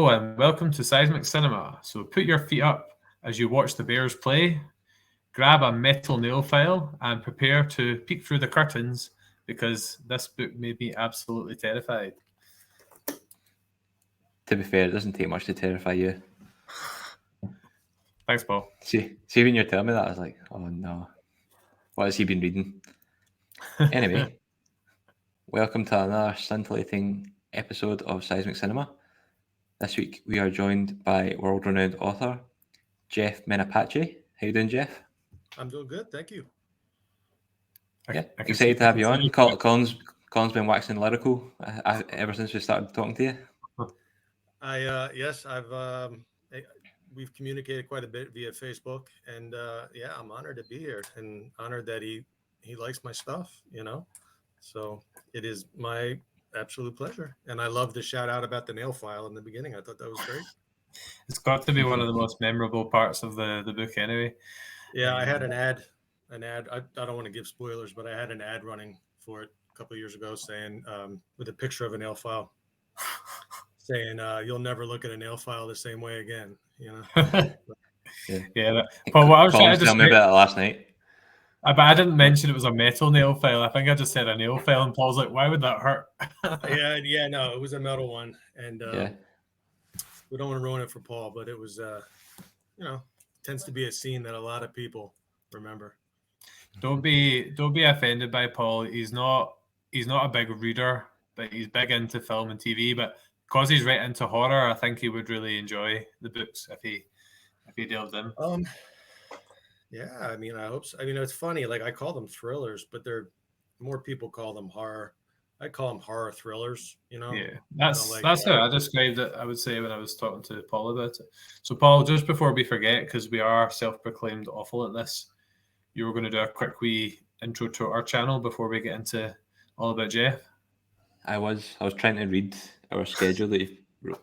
Hello and welcome to Seismic Cinema. So put your feet up as you watch the Bears play, grab a metal nail file and prepare to peek through the curtains because this book made me absolutely terrified. To be fair, it doesn't take much to terrify you. Thanks, Paul. See when you're telling me that, I was like, oh no, what has he been reading? Anyway, welcome to another scintillating episode of Seismic Cinema. This week we are joined by world-renowned author Jeff Menapace. How you doing, Jeff? I'm doing good, thank you. Excited to have you on. Colin's been waxing lyrical ever since we started talking to you. We've communicated quite a bit via Facebook, and I'm honored to be here and honored that he likes my stuff, so it is my absolute pleasure. And I love the shout out about the nail file in the beginning. I thought that was great. It's got to be one of the most memorable parts of the book anyway. Yeah, I had an ad. I don't want to give spoilers, but I had an ad running for it a couple of years ago saying, with a picture of a nail file, saying, you'll never look at a nail file the same way again, Yeah. Paul, what I was trying to tell me about it last night. But I didn't mention it was a metal nail file. I think I just said a nail file, and Paul's like, why would that hurt? No, it was a metal one. And we don't want to ruin it for Paul, but it was, tends to be a scene that a lot of people remember. Don't be offended by Paul. He's not a big reader, but he's big into film and TV. But because he's right into horror, I think he would really enjoy the books if he delved in. Yeah, I mean, I hope so. I mean, it's funny. Like I call them thrillers, but more people call them horror. I call them horror thrillers. Yeah, that's how I described it. I would say when I was talking to Paul about it. So, Paul, just before we forget, because we are self-proclaimed awful at this, you were going to do a quick wee intro to our channel before we get into all about Jeff. I was trying to read our schedule that you wrote.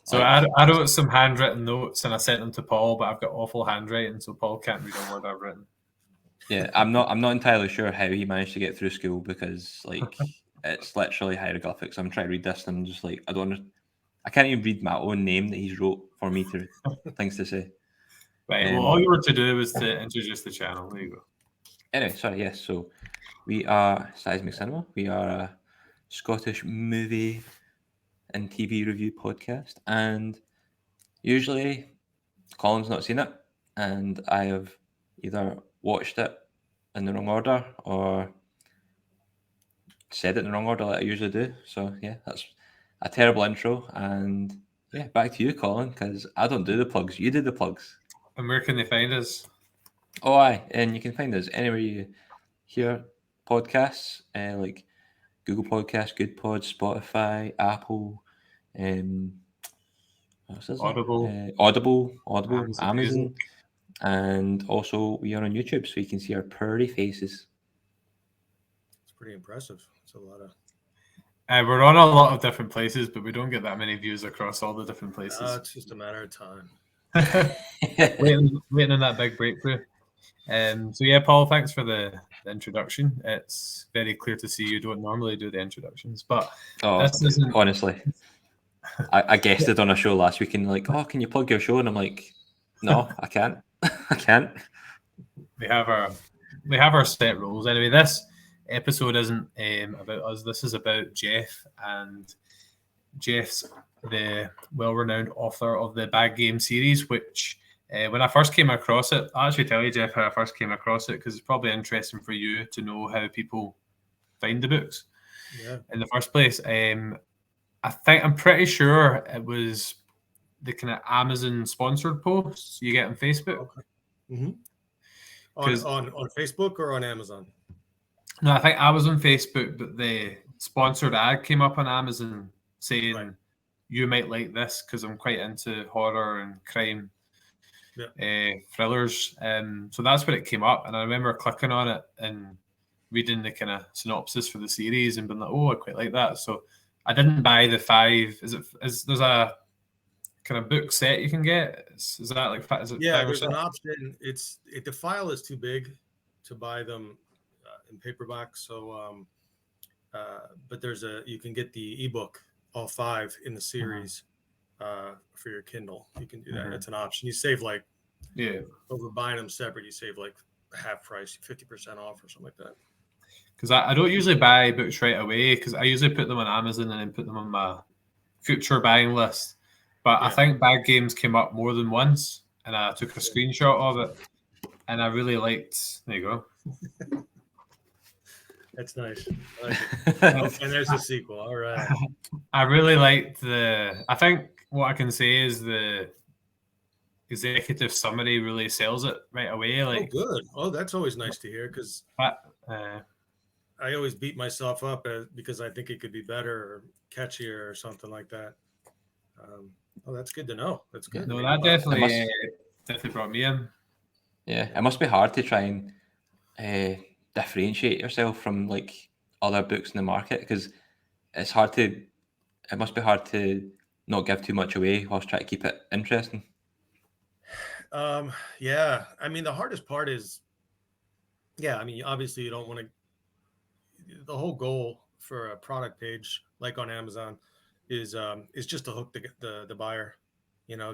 So I wrote some handwritten notes and I sent them to Paul, but I've got awful handwriting, so Paul can't read a word I've written. Yeah, I'm not entirely sure how he managed to get through school because it's literally hieroglyphics. I'm trying to read this and I'm just like, I can't even read my own name that he's wrote for me to things to say. Right. Well, all you were to do was to introduce the channel. There you go. Anyway, sorry. Yes. So we are Seismic Cinema. We are a Scottish movie and TV review podcast, and usually Colin's not seen it, and I have either watched it in the wrong order or said it in the wrong order like I usually do. So yeah, that's a terrible intro. And yeah, back to you, Colin, because I don't do the plugs. You do the plugs. And where can they find us? Oh, aye, and you can find us anywhere you hear podcasts, like Google Podcasts, Good Pods, Spotify, Apple, Audible, Amazon, and also we are on YouTube, so you can see our pretty faces. It's pretty impressive. It's a lot of. We're on a lot of different places, but we don't get that many views across all the different places. It's just a matter of time. waiting on that big breakthrough. So yeah, Paul, thanks for the introduction. It's very clear to see you don't normally do the introductions, but this isn't... honestly. I guested on a show last week and like, can you plug your show? And I'm like, no, I can't. I can't. We have our set rules. Anyway, this episode isn't about us. This is about Jeff, and Jeff's the well-renowned author of the Bad Game series, which when I first came across it, I'll actually tell you, Jeff, how I first came across it, because it's probably interesting for you to know how people find the books in the first place. I'm pretty sure it was the kind of Amazon sponsored posts you get on Facebook. Okay. Mm-hmm. On Facebook or on Amazon? No, I think I was on Facebook, but the sponsored ad came up on Amazon saying, you might like this because I'm quite into horror and crime thrillers. So that's where it came up. And I remember clicking on it and reading the kind of synopsis for the series and being like, oh, I quite like that. So I didn't buy the 5. There's a kind of book set you can get? Is that like, is it 5 or there's an option. The file is too big to buy them in paperback. So, but you can get the ebook, all 5 in the series, for your Kindle. You can do that. That's an option. You save like over buying them separate. You save like half price, 50% off or something like that. Because I don't usually buy books right away because I usually put them on Amazon and then put them on my future buying list. But I think Bad Games came up more than once, and I took a screenshot of it, and I really liked. There you go. That's nice. I like it. And there's a sequel. All right. I really liked I think what I can say is the executive summary really sells it right away. Like, oh, good. Oh, that's always nice to hear because I always beat myself up because I think it could be better or catchier or something like that. Oh, that's good to know. That's good. No, that definitely brought me in. Yeah, it must be hard to try and differentiate yourself from like other books in the market because it must be hard to not give too much away whilst trying to keep it interesting. Yeah, I mean the hardest part is, I mean obviously you don't want to. The whole goal for a product page like on Amazon is just to hook the buyer,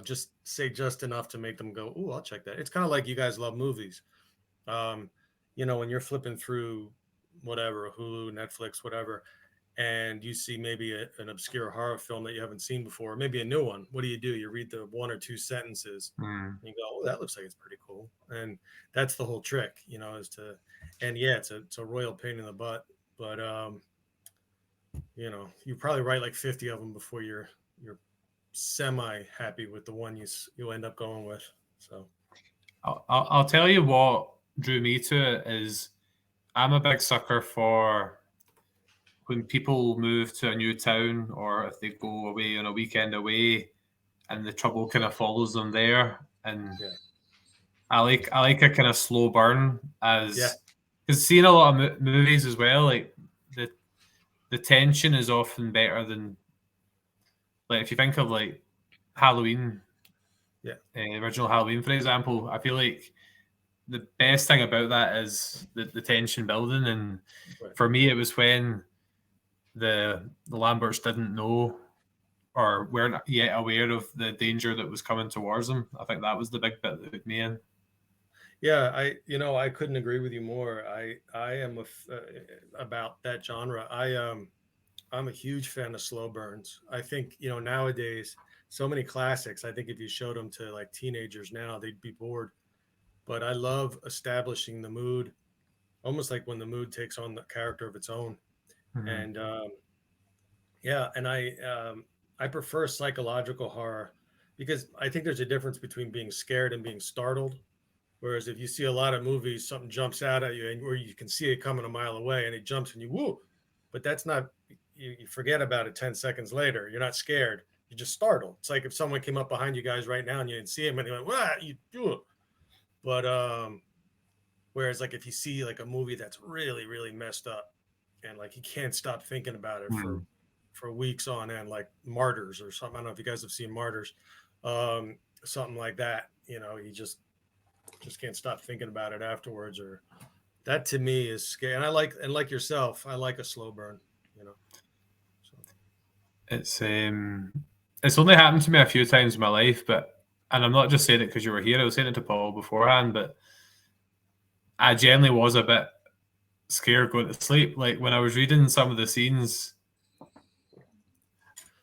just say just enough to make them go, oh, I'll check that. It's kind of like you guys love movies. When you're flipping through whatever, Hulu, Netflix, whatever, and you see maybe an obscure horror film that you haven't seen before, maybe a new one. What do? You read the one or two sentences, and you go, "Oh, that looks like it's pretty cool." And that's the whole trick, is to, and it's a royal pain in the butt, but you probably write like 50 of them before you're semi happy with the one you end up going with. So, I'll tell you what drew me to it is I'm a big sucker for when people move to a new town or if they go away on a weekend away and the trouble kind of follows them there. And I like a kind of slow burn because seeing a lot of movies as well, like the tension is often better than like if you think of like Halloween, original Halloween, for example, I feel like the best thing about that is the tension building. And for me, it was when the Lamberts didn't know or weren't yet aware of the danger that was coming towards them. I think that was the big bit that put me in. Yeah, I couldn't agree with you more. I am about that genre. I'm a huge fan of slow burns. I think, nowadays, so many classics. I think if you showed them to like teenagers now, they'd be bored. But I love establishing the mood, almost like when the mood takes on the character of its own. And and I prefer psychological horror because I think there's a difference between being scared and being startled. Whereas if you see a lot of movies, something jumps out at you and where you can see it coming a mile away and it jumps and you woo, but that's not, you forget about it 10 seconds later. You're not scared. You're just startled. It's like if someone came up behind you guys right now and you didn't see him and they went, "Wow, you do it." But whereas like if you see like a movie that's really, really messed up and like you can't stop thinking about it for weeks on end, like Martyrs or something. I don't know if you guys have seen Martyrs, something like that. You just can't stop thinking about it afterwards. Or that to me is scary. And like yourself, I like a slow burn. So. It's only happened to me a few times in my life, and I'm not just saying it because you were here. I was saying it to Paul beforehand, but I generally was a bit scared going to sleep. Like when I was reading some of the scenes,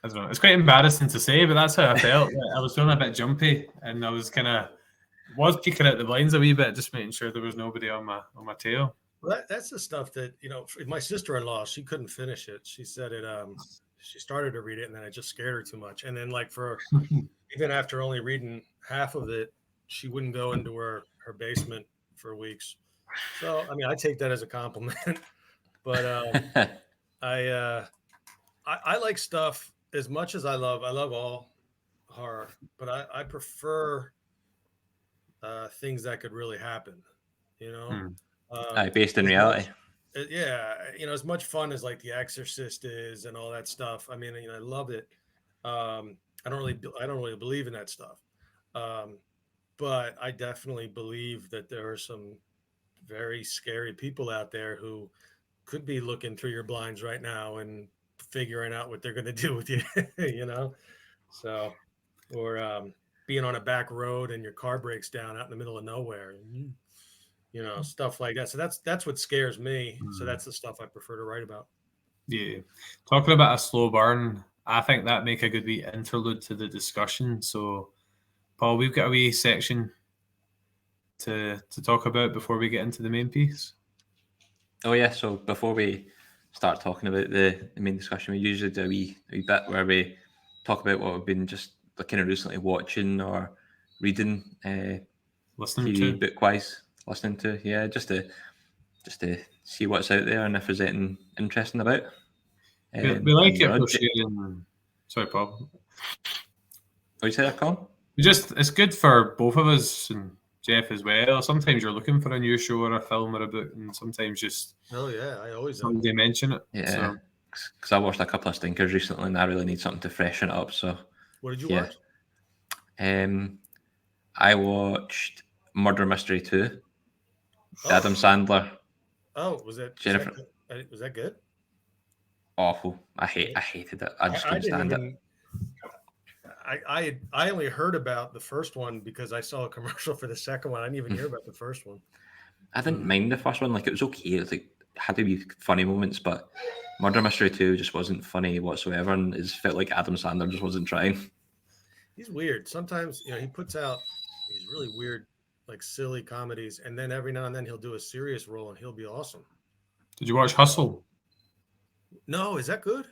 I don't know. It's quite embarrassing to say, but that's how I felt. I was feeling a bit jumpy, and I was peeking out the blinds a wee bit, just making sure there was nobody on my tail. Well, that's the stuff that my sister-in-law, she couldn't finish it. She said it. She started to read it, and then it just scared her too much. And then, like for even after only reading half of it, she wouldn't go into her basement for weeks. So, I mean, I take that as a compliment. But I like stuff as much as I love all horror, but I prefer things that could really happen. Based in reality. As much fun as like The Exorcist is and all that stuff. I mean, I love it. I don't really believe in that stuff. But I definitely believe that there are some very scary people out there who could be looking through your blinds right now and figuring out what they're going to do with you, So or being on a back road and your car breaks down out in the middle of nowhere, stuff like that. So that's what scares me. So that's the stuff I prefer to write about. Yeah. Talking about a slow burn, I think that make a good wee interlude to the discussion. So, Paul, we've got a wee section to talk about before we get into the main piece. Oh yeah, so before we start talking about the main discussion, we usually do a wee bit where we talk about what we've been just kind of recently watching or reading, Listening TV to. book-wise, listening to, yeah, just to see what's out there and if there's anything interesting about. We like and it for Je- sharing. Sorry, Paul. What you say there, Colin? It's good for both of us and Jeff as well. Sometimes you're looking for a new show or a film or a book, and sometimes just Oh yeah, I always am. somebody mention it. Yeah, So, because I watched a couple of stinkers recently and I really need something to freshen it up. So, What did you yeah. watch? I watched Murder Mystery 2, the Oh. Adam Sandler. Oh, was that Jennifer. was that good? Awful. I hated it. I just couldn't stand it. I only heard about the first one because I saw a commercial for the second one. I didn't even hear about the first one. I didn't mind the first one. Like, it was okay. It was like, had to be funny moments, but Murder Mystery 2 just wasn't funny whatsoever, and it just felt like Adam Sandler just wasn't trying. He's weird. Sometimes, he puts out these really weird, like silly comedies, and then every now and then he'll do a serious role and he'll be awesome. did you watch Hustle? No, is that good?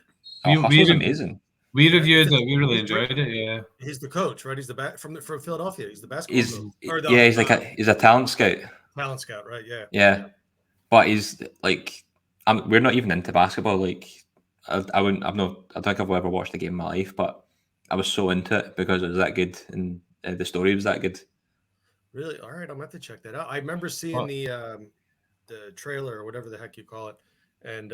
Hustle's amazing. We reviewed it. We really enjoyed it. Yeah. He's the coach, right? He's the from Philadelphia. He's the basketball He's coach. he's a talent scout. Talent scout, right? Yeah. Yeah, but he's like, we're not even into basketball. Like, I don't think I've ever watched a game in my life, but I was so into it because it was that good and the story was that good. Really? All right, I'm gonna have to check that out. I remember seeing the trailer or whatever the heck you call it, and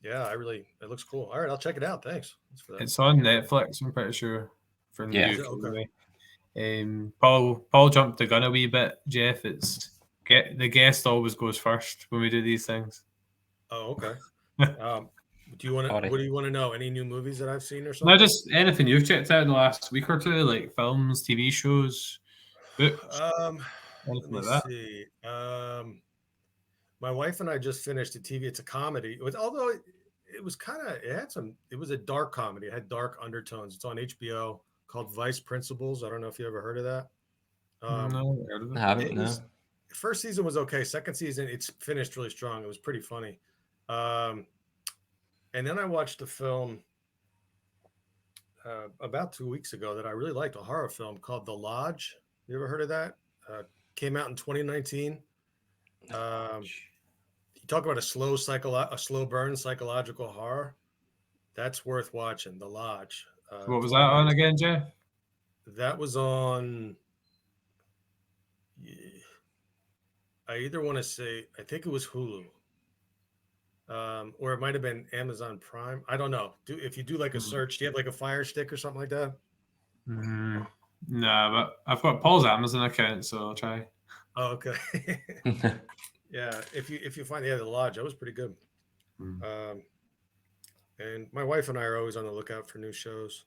yeah, it looks cool. All right, I'll check it out. Thanks for that. It's on Netflix, I'm pretty sure. From Yeah. the UK. Okay. Paul jumped the gun a wee bit, Jeff. The guest always goes first when we do these things. Oh, okay. What do you want to know? Any new movies that I've seen or something? No, just anything you've checked out in the last week or two, like films, TV shows, books, anything like that. See. My wife and I just finished a TV. It's a comedy. Although it was it was a dark comedy. It had dark undertones. It's on HBO called Vice Principals. I don't know if you ever heard of that. No, I heard of it. I haven't. No. First season was okay. Second season, it's finished really strong. It was pretty funny. And then I watched a film about 2 weeks ago that I really liked, a horror film called The Lodge. You ever heard of that? Came out in 2019. You talk about a slow burn psychological horror. That's worth watching. The Lodge. What was that on again, Jeff? That was on. I either want to say, I think it was Hulu. Or it might have been Amazon Prime. I don't know. If you do like a search, do you have like a Fire Stick or something like that? No, but I've got Paul's Amazon account, so I'll try. Oh, okay. Yeah, if you find The Lodge, that was pretty good. And my wife and I are always on the lookout for new shows.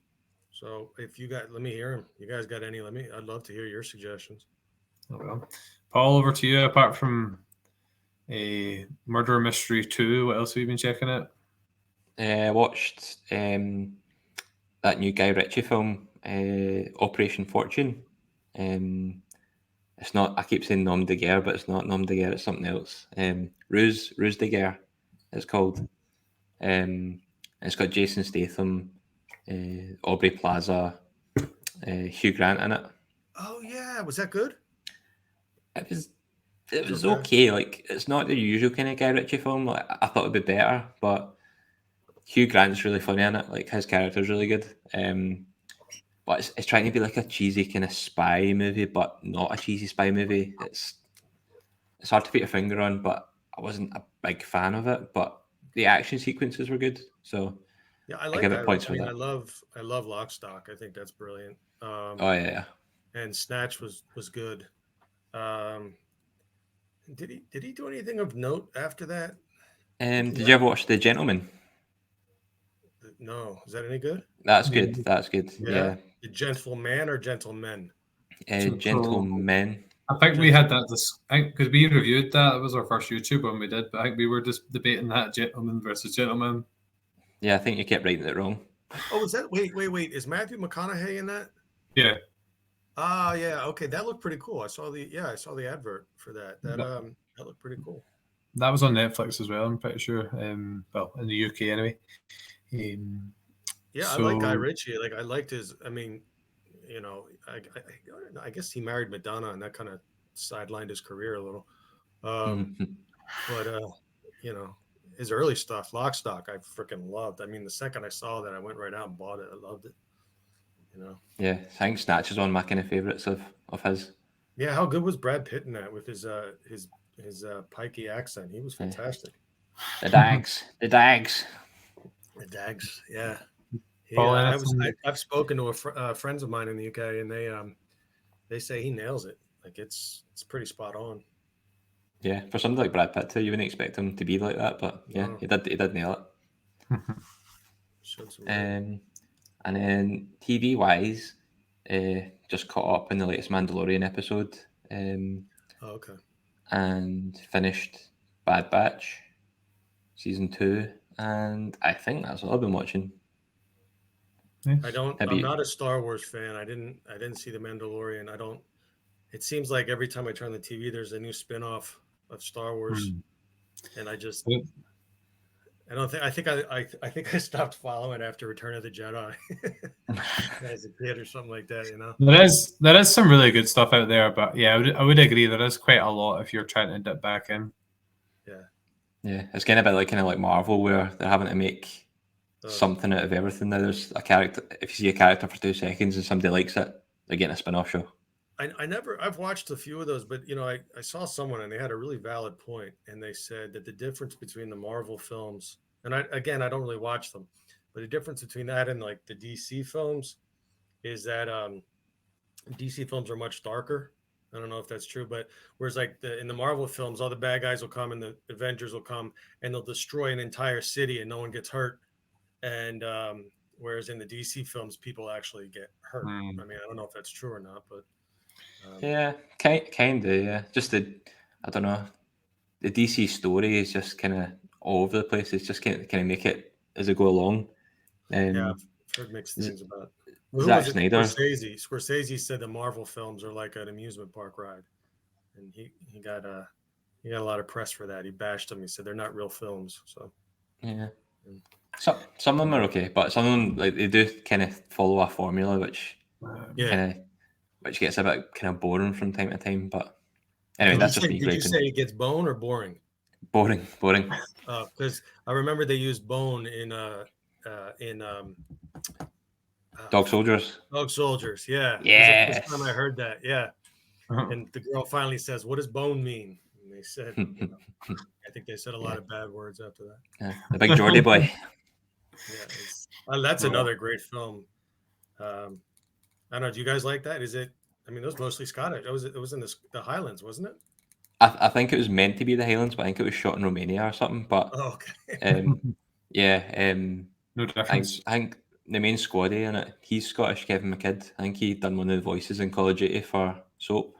So if you got, let me hear them. You guys got any? I'd love to hear your suggestions. Oh, well. Paul, over to you. Apart from a Murder Mystery 2, what else have you been checking out? I watched that new Guy Ritchie film, Operation Fortune. It's not, I keep saying Nom de Guerre, but it's not Nom de Guerre, it's something else. Ruse de Guerre, it's called. It's got Jason Statham, Aubrey Plaza, Hugh Grant in it. Oh yeah, was that good? It was okay. Like, it's not the usual kind of Guy Ritchie film. Like, I thought it'd be better, but Hugh Grant's really funny in it. Like, his character's really good. But it's trying to be like a cheesy kind of spy movie, but not a cheesy spy movie. It's hard to put your finger on, but I wasn't a big fan of it. But the action sequences were good, so yeah, I like give that. it points for that. I love Lock, Stock. I think that's brilliant. Oh yeah. And Snatch was good. Did he do anything of note after that? Did you ever watch The Gentleman? No. Is that any good? That's good. That's good. Yeah. The Gentleman or Gentlemen? Gentlemen. I think we had that. Because we reviewed that. It was our first YouTube one we did. But I think we were just debating that gentleman versus gentleman. Yeah, I think you kept writing it wrong. Oh, is that? Wait. Is Matthew McConaughey in that? Yeah. Ah, yeah. Okay, that looked pretty cool. I saw the advert for that. That looked pretty cool. That was on Netflix as well, I'm pretty sure. Well, in the UK anyway. I like Guy Ritchie. Like I liked his. I mean, you know, I guess he married Madonna, and that kind of sidelined his career a little. But you know, his early stuff, Lock, Stock, I freaking loved. I mean, the second I saw that, I went right out and bought it. I loved it. You know. Yeah, I think Snatch is one of my kind of favorites of his. Yeah, how good was Brad Pitt in that with his pikey accent? He was fantastic. The Dags. The Dags, yeah. I've spoken to friends of mine in the UK, and they say he nails it. Like it's pretty spot on. Yeah, for somebody like Brad Pitt too, you wouldn't expect him to be like that, but yeah, he did nail it. And then TV wise, just caught up in the latest Mandalorian episode. Okay. And finished Bad Batch season 2, and I think that's all I've been watching. I'm not a Star Wars fan. I didn't see the Mandalorian. It seems like every time I turn the TV, there's a new spin-off of Star Wars, and I think I stopped following after Return of the Jedi as a kid or something like that. You know, there is some really good stuff out there, but yeah, I would agree there is quite a lot if you're trying to dip back in. Yeah, it's kind of a bit like Marvel, where they're having to make something out of everything. Now there's a character. If you see a character for 2 seconds and somebody likes it, they're getting a spin-off show. I've watched a few of those, but you know, I saw someone and they had a really valid point, and they said that the difference between the Marvel films, and I don't really watch them, but the difference between that and like the DC films is that DC films are much darker. I don't know if that's true, but whereas like in the Marvel films, all the bad guys will come and the Avengers will come and they'll destroy an entire city and no one gets hurt. And whereas in the DC films, people actually get hurt. I mean, I don't know if that's true or not, but yeah, kind of. Yeah, just I don't know. The DC story is just kind of all over the place. It's just kind of make it as it go along. Yeah, I've heard mixed things about it. Zack Snyder. Scorsese said the Marvel films are like an amusement park ride, and he got a lot of press for that. He bashed them. He said they're not real films. So yeah, some of them are okay, but some of them like they do kind of follow a formula, which gets a bit kind of boring from time to time. But anyway, that's just me. Did you say it gets bone or boring? Boring. Because I remember they used bone in Dog Soldiers. Yeah. Yeah. The first time I heard that, yeah. And the girl finally says, "What does bone mean?" And they said, I think they said a lot of bad words after that. Yeah, the big Geordie boy. Yeah, that's another great film. I don't know. Do you guys like that? Is it? I mean, it was mostly Scottish. It was in the Highlands, wasn't it? I think it was meant to be the Highlands, but I think it was shot in Romania or something. But no difference. I think the main squaddy in it, he's Scottish, Kevin McKidd. I think he'd done one of the voices in Call of Duty for Soap.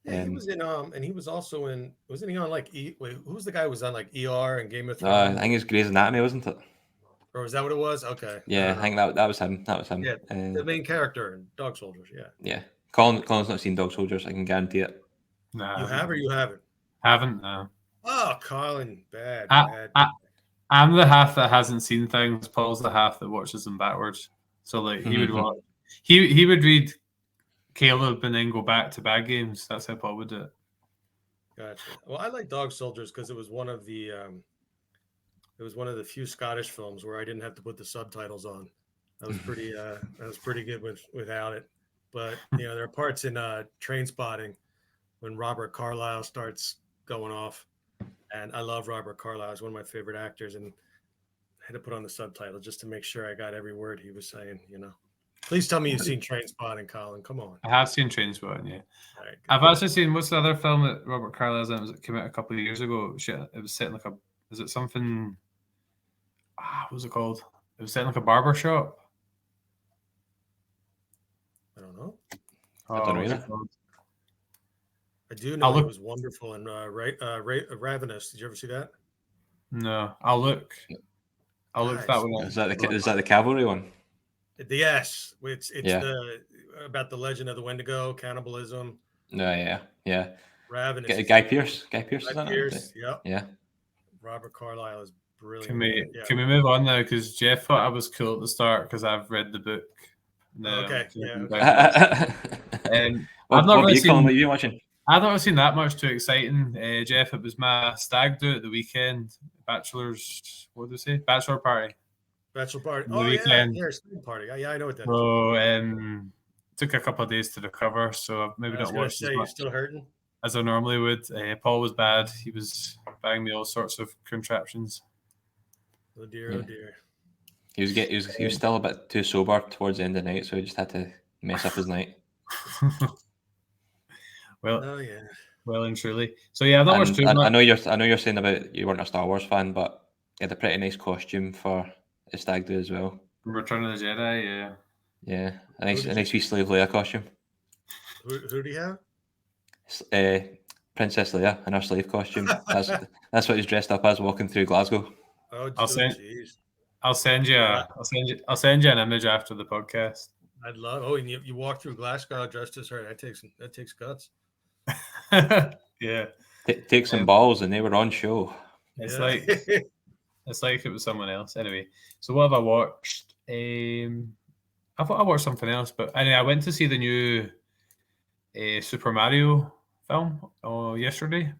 Yeah, he was in and he was also in. Wasn't he on like who's the guy who was on like ER and Game of Thrones? I think it's Grey's Anatomy, wasn't it? Or was that what it was? Okay. Yeah, I think that was him. That was him. Yeah, the main character in Dog Soldiers. Yeah. Yeah. Colin's not seen Dog Soldiers. I can guarantee it. No. You have or you haven't? Haven't. No. Oh, Colin, bad. I'm the half that hasn't seen things. Paul's the half that watches them backwards. So like he would watch. He would read Caleb and then go back to bad games. That's how Paul would do it. Gotcha. Well, I like Dog Soldiers because it was one of the few Scottish films where I didn't have to put the subtitles on. I was pretty good without it. But you know, there are parts in Trainspotting when Robert Carlyle starts going off, and I love Robert Carlyle. He's one of my favorite actors, and I had to put on the subtitle just to make sure I got every word he was saying. You know. Please tell me you've seen Trainspotting, Colin. Come on. I have seen Trainspotting, yeah. Right, I've also seen, what's the other film that Robert Carlyle's in? It came out a couple of years ago. Shit, it was set in like is it something? What was it called? It was set in like a barber shop. I don't know. I don't know what's it either. called? I do I'll know he look. was wonderful in Ravenous. Did you ever see that? No, I'll look. I'll look that Guys, one up. Is that the cavalry one? Yes, it's Yeah. the about the legend of the Wendigo, cannibalism, No, yeah. Ravenous. Guy Pearce is Guy that? Pearce, yep. Yeah. Robert Carlyle is brilliant. Can we in that. can we move on now? Because Jeff thought I was cool at the start because I've read the book. No, Okay, yeah, okay. I've not what really you calling? seen. What you watching? I've not seen that much too exciting, Jeff. It was my stag do at the weekend. Bachelor's, what do they say? Bachelor party. Bachelor party. The Oh weekend. yeah, sleep party. Yeah, I know what that is. So took a couple of days to recover, so I've maybe I was not gonna watched say as you're much still hurting. as I normally would. Paul was bad. He was buying me all sorts of contraptions. Oh dear, Yeah. oh dear. He was still a bit too sober towards the end of the night, so he just had to mess up his night. Well, Oh yeah. well and truly. So yeah, I've not watched too I much. know you're saying about you weren't a Star Wars fan, but he had a pretty nice costume for his stag do as well. Return of the Jedi, yeah. Yeah, a nice wee slave Leia costume. Who do you have? Princess Leia in her slave costume. That's what he's dressed up as walking through Glasgow. Oh, I'll jeez. send you I'll send you an image after the podcast. I'd love. Oh, and you walk through Glasgow dressed as her. That takes guts. Yeah. Take some balls, and they were on show. It's Yeah. like it was someone else. Anyway, so what have I watched? I thought I watched something else, but anyway, I went to see the new Super Mario film yesterday.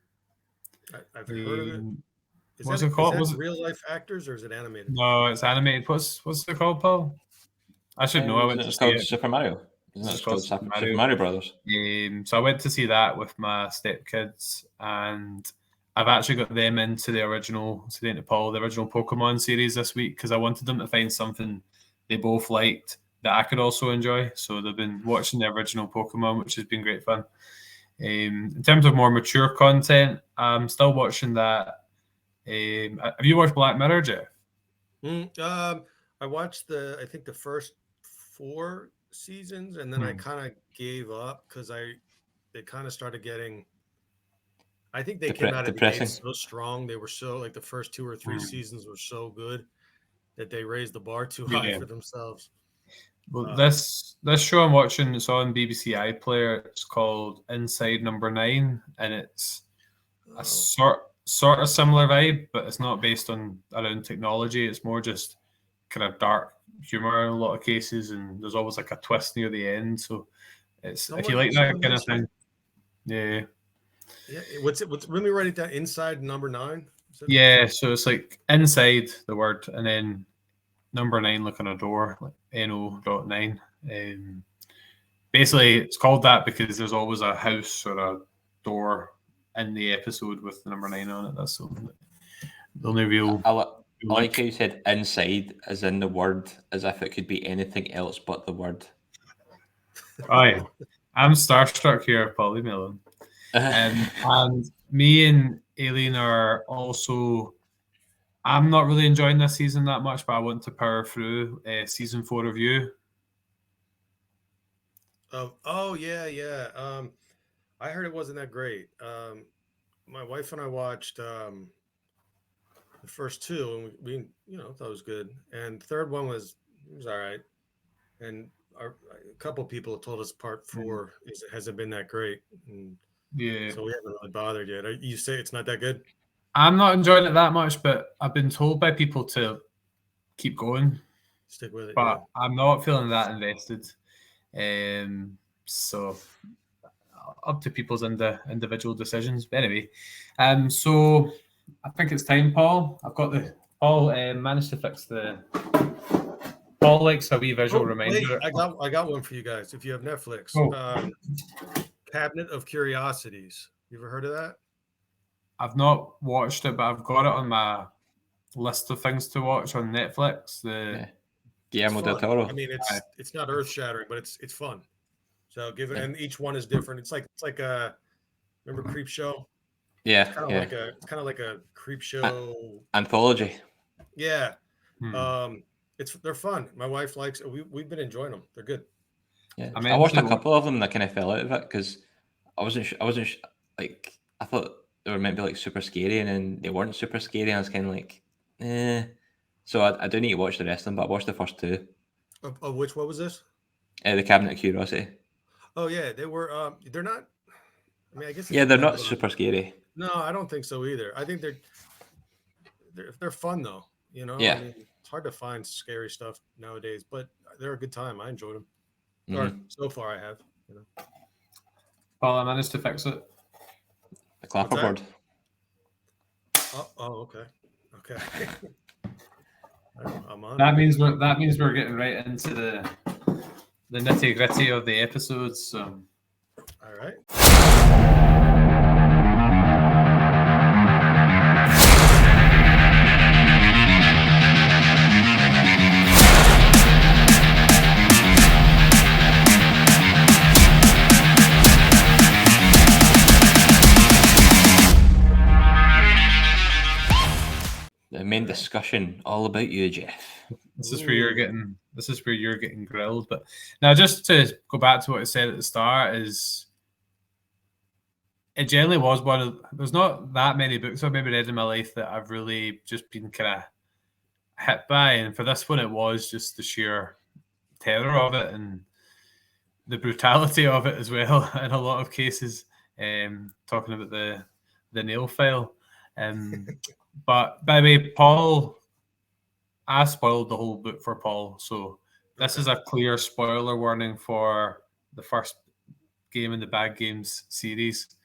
I've heard of it. What's it called? Is that real life actors or is it animated? No, it's animated. What's it called, Paul? I should know. I went to see it. Super Mario. Isn't it called Super Mario Brothers? So I went to see that with my stepkids, and I've actually got them into the original Pokemon series this week because I wanted them to find something they both liked that I could also enjoy. So they've been watching the original Pokemon, which has been great fun. In terms of more mature content, I'm still watching that. Have you watched Black Mirror, Jeff? I watched I think the first 4 seasons, and then I kind of gave up because they kind of started getting. I think they came out of the gate so strong. They were so like the first 2 or 3 seasons were so good that they raised the bar too high for themselves. Well, this show I'm watching, it's on BBC iPlayer. It's called Inside Number 9, and it's a sort of similar vibe, but it's not based around technology. It's more just kind of dark humor in a lot of cases, and there's always like a twist near the end. So it's if you like that kind of thing, yeah. Yeah. What's let me write it down. Inside Number 9. Yeah. So it's like inside the word, and then number 9, like on a door, like NO.9. Basically, it's called that because there's always a house or a door in the episode with the number 9 on it. That's the only real. I like how you said inside, as in the word, as if it could be anything else but the word. Aye, I'm starstruck here, Paul. Leave me alone. And me and Aileen are also. I'm not really enjoying this season that much, but I want to power through season 4 review. Oh yeah. I heard it wasn't that great. My wife and I watched the first 2, and we thought it was good. And the third one was all right. And a couple people told us part 4 hasn't been that great. And yeah. So we haven't really bothered yet. You say it's not that good? I'm not enjoying it that much, but I've been told by people to keep going. Stick with it. But I'm not feeling that invested. So up to people's individual decisions. But anyway, so I think it's time, Paul. Paul managed to fix the. Paul likes a wee visual reminder. I got one for you guys. If you have Netflix, Cabinet of Curiosities. You ever heard of that? I've not watched it, but I've got it on my list of things to watch on Netflix. Guillermo del Toro. I mean, it's not earth shattering, but it's fun. So give it, and each one is different. It's like a remember Creep Show? Yeah, it's kind of like a Creep Show anthology. Yeah, they're fun. My wife likes it. We've been enjoying them. They're good. Yeah, I I meant watched a to. couple of them and I kind of fell out of it because like I thought they were meant to be like super scary and then they weren't super scary. And I was kind of like, eh. So I do need to watch the rest of them, but I watched the first two. Of which, what was this? The Cabinet of Curiosity. Oh yeah, they were. They're not. I mean, I guess it Yeah, they're not depends on. super scary. No, I don't think so either. I think they're fun though. You know, I Yeah. mean, it's hard to find scary stuff nowadays, but they're a good time. I enjoyed them. Or Mhm. so far, I have. You know, Paul, I managed to fix it. The clapperboard. oh, okay, okay. I'm on. That means we're getting right into the nitty gritty of the episodes. So. All right. The main discussion all about you, Jeff. This is where you're getting grilled. But now, just to go back to what I said at the start, is it generally was one of. There's not that many books I've maybe read in my life that I've really just been kind of hit by, and for this one, it was just the sheer terror of it and the brutality of it as well. In a lot of cases, talking about the nail file. But by the way, Paul. I spoiled the whole book for Paul, so this is a clear spoiler warning for the first game in the Bad Games series.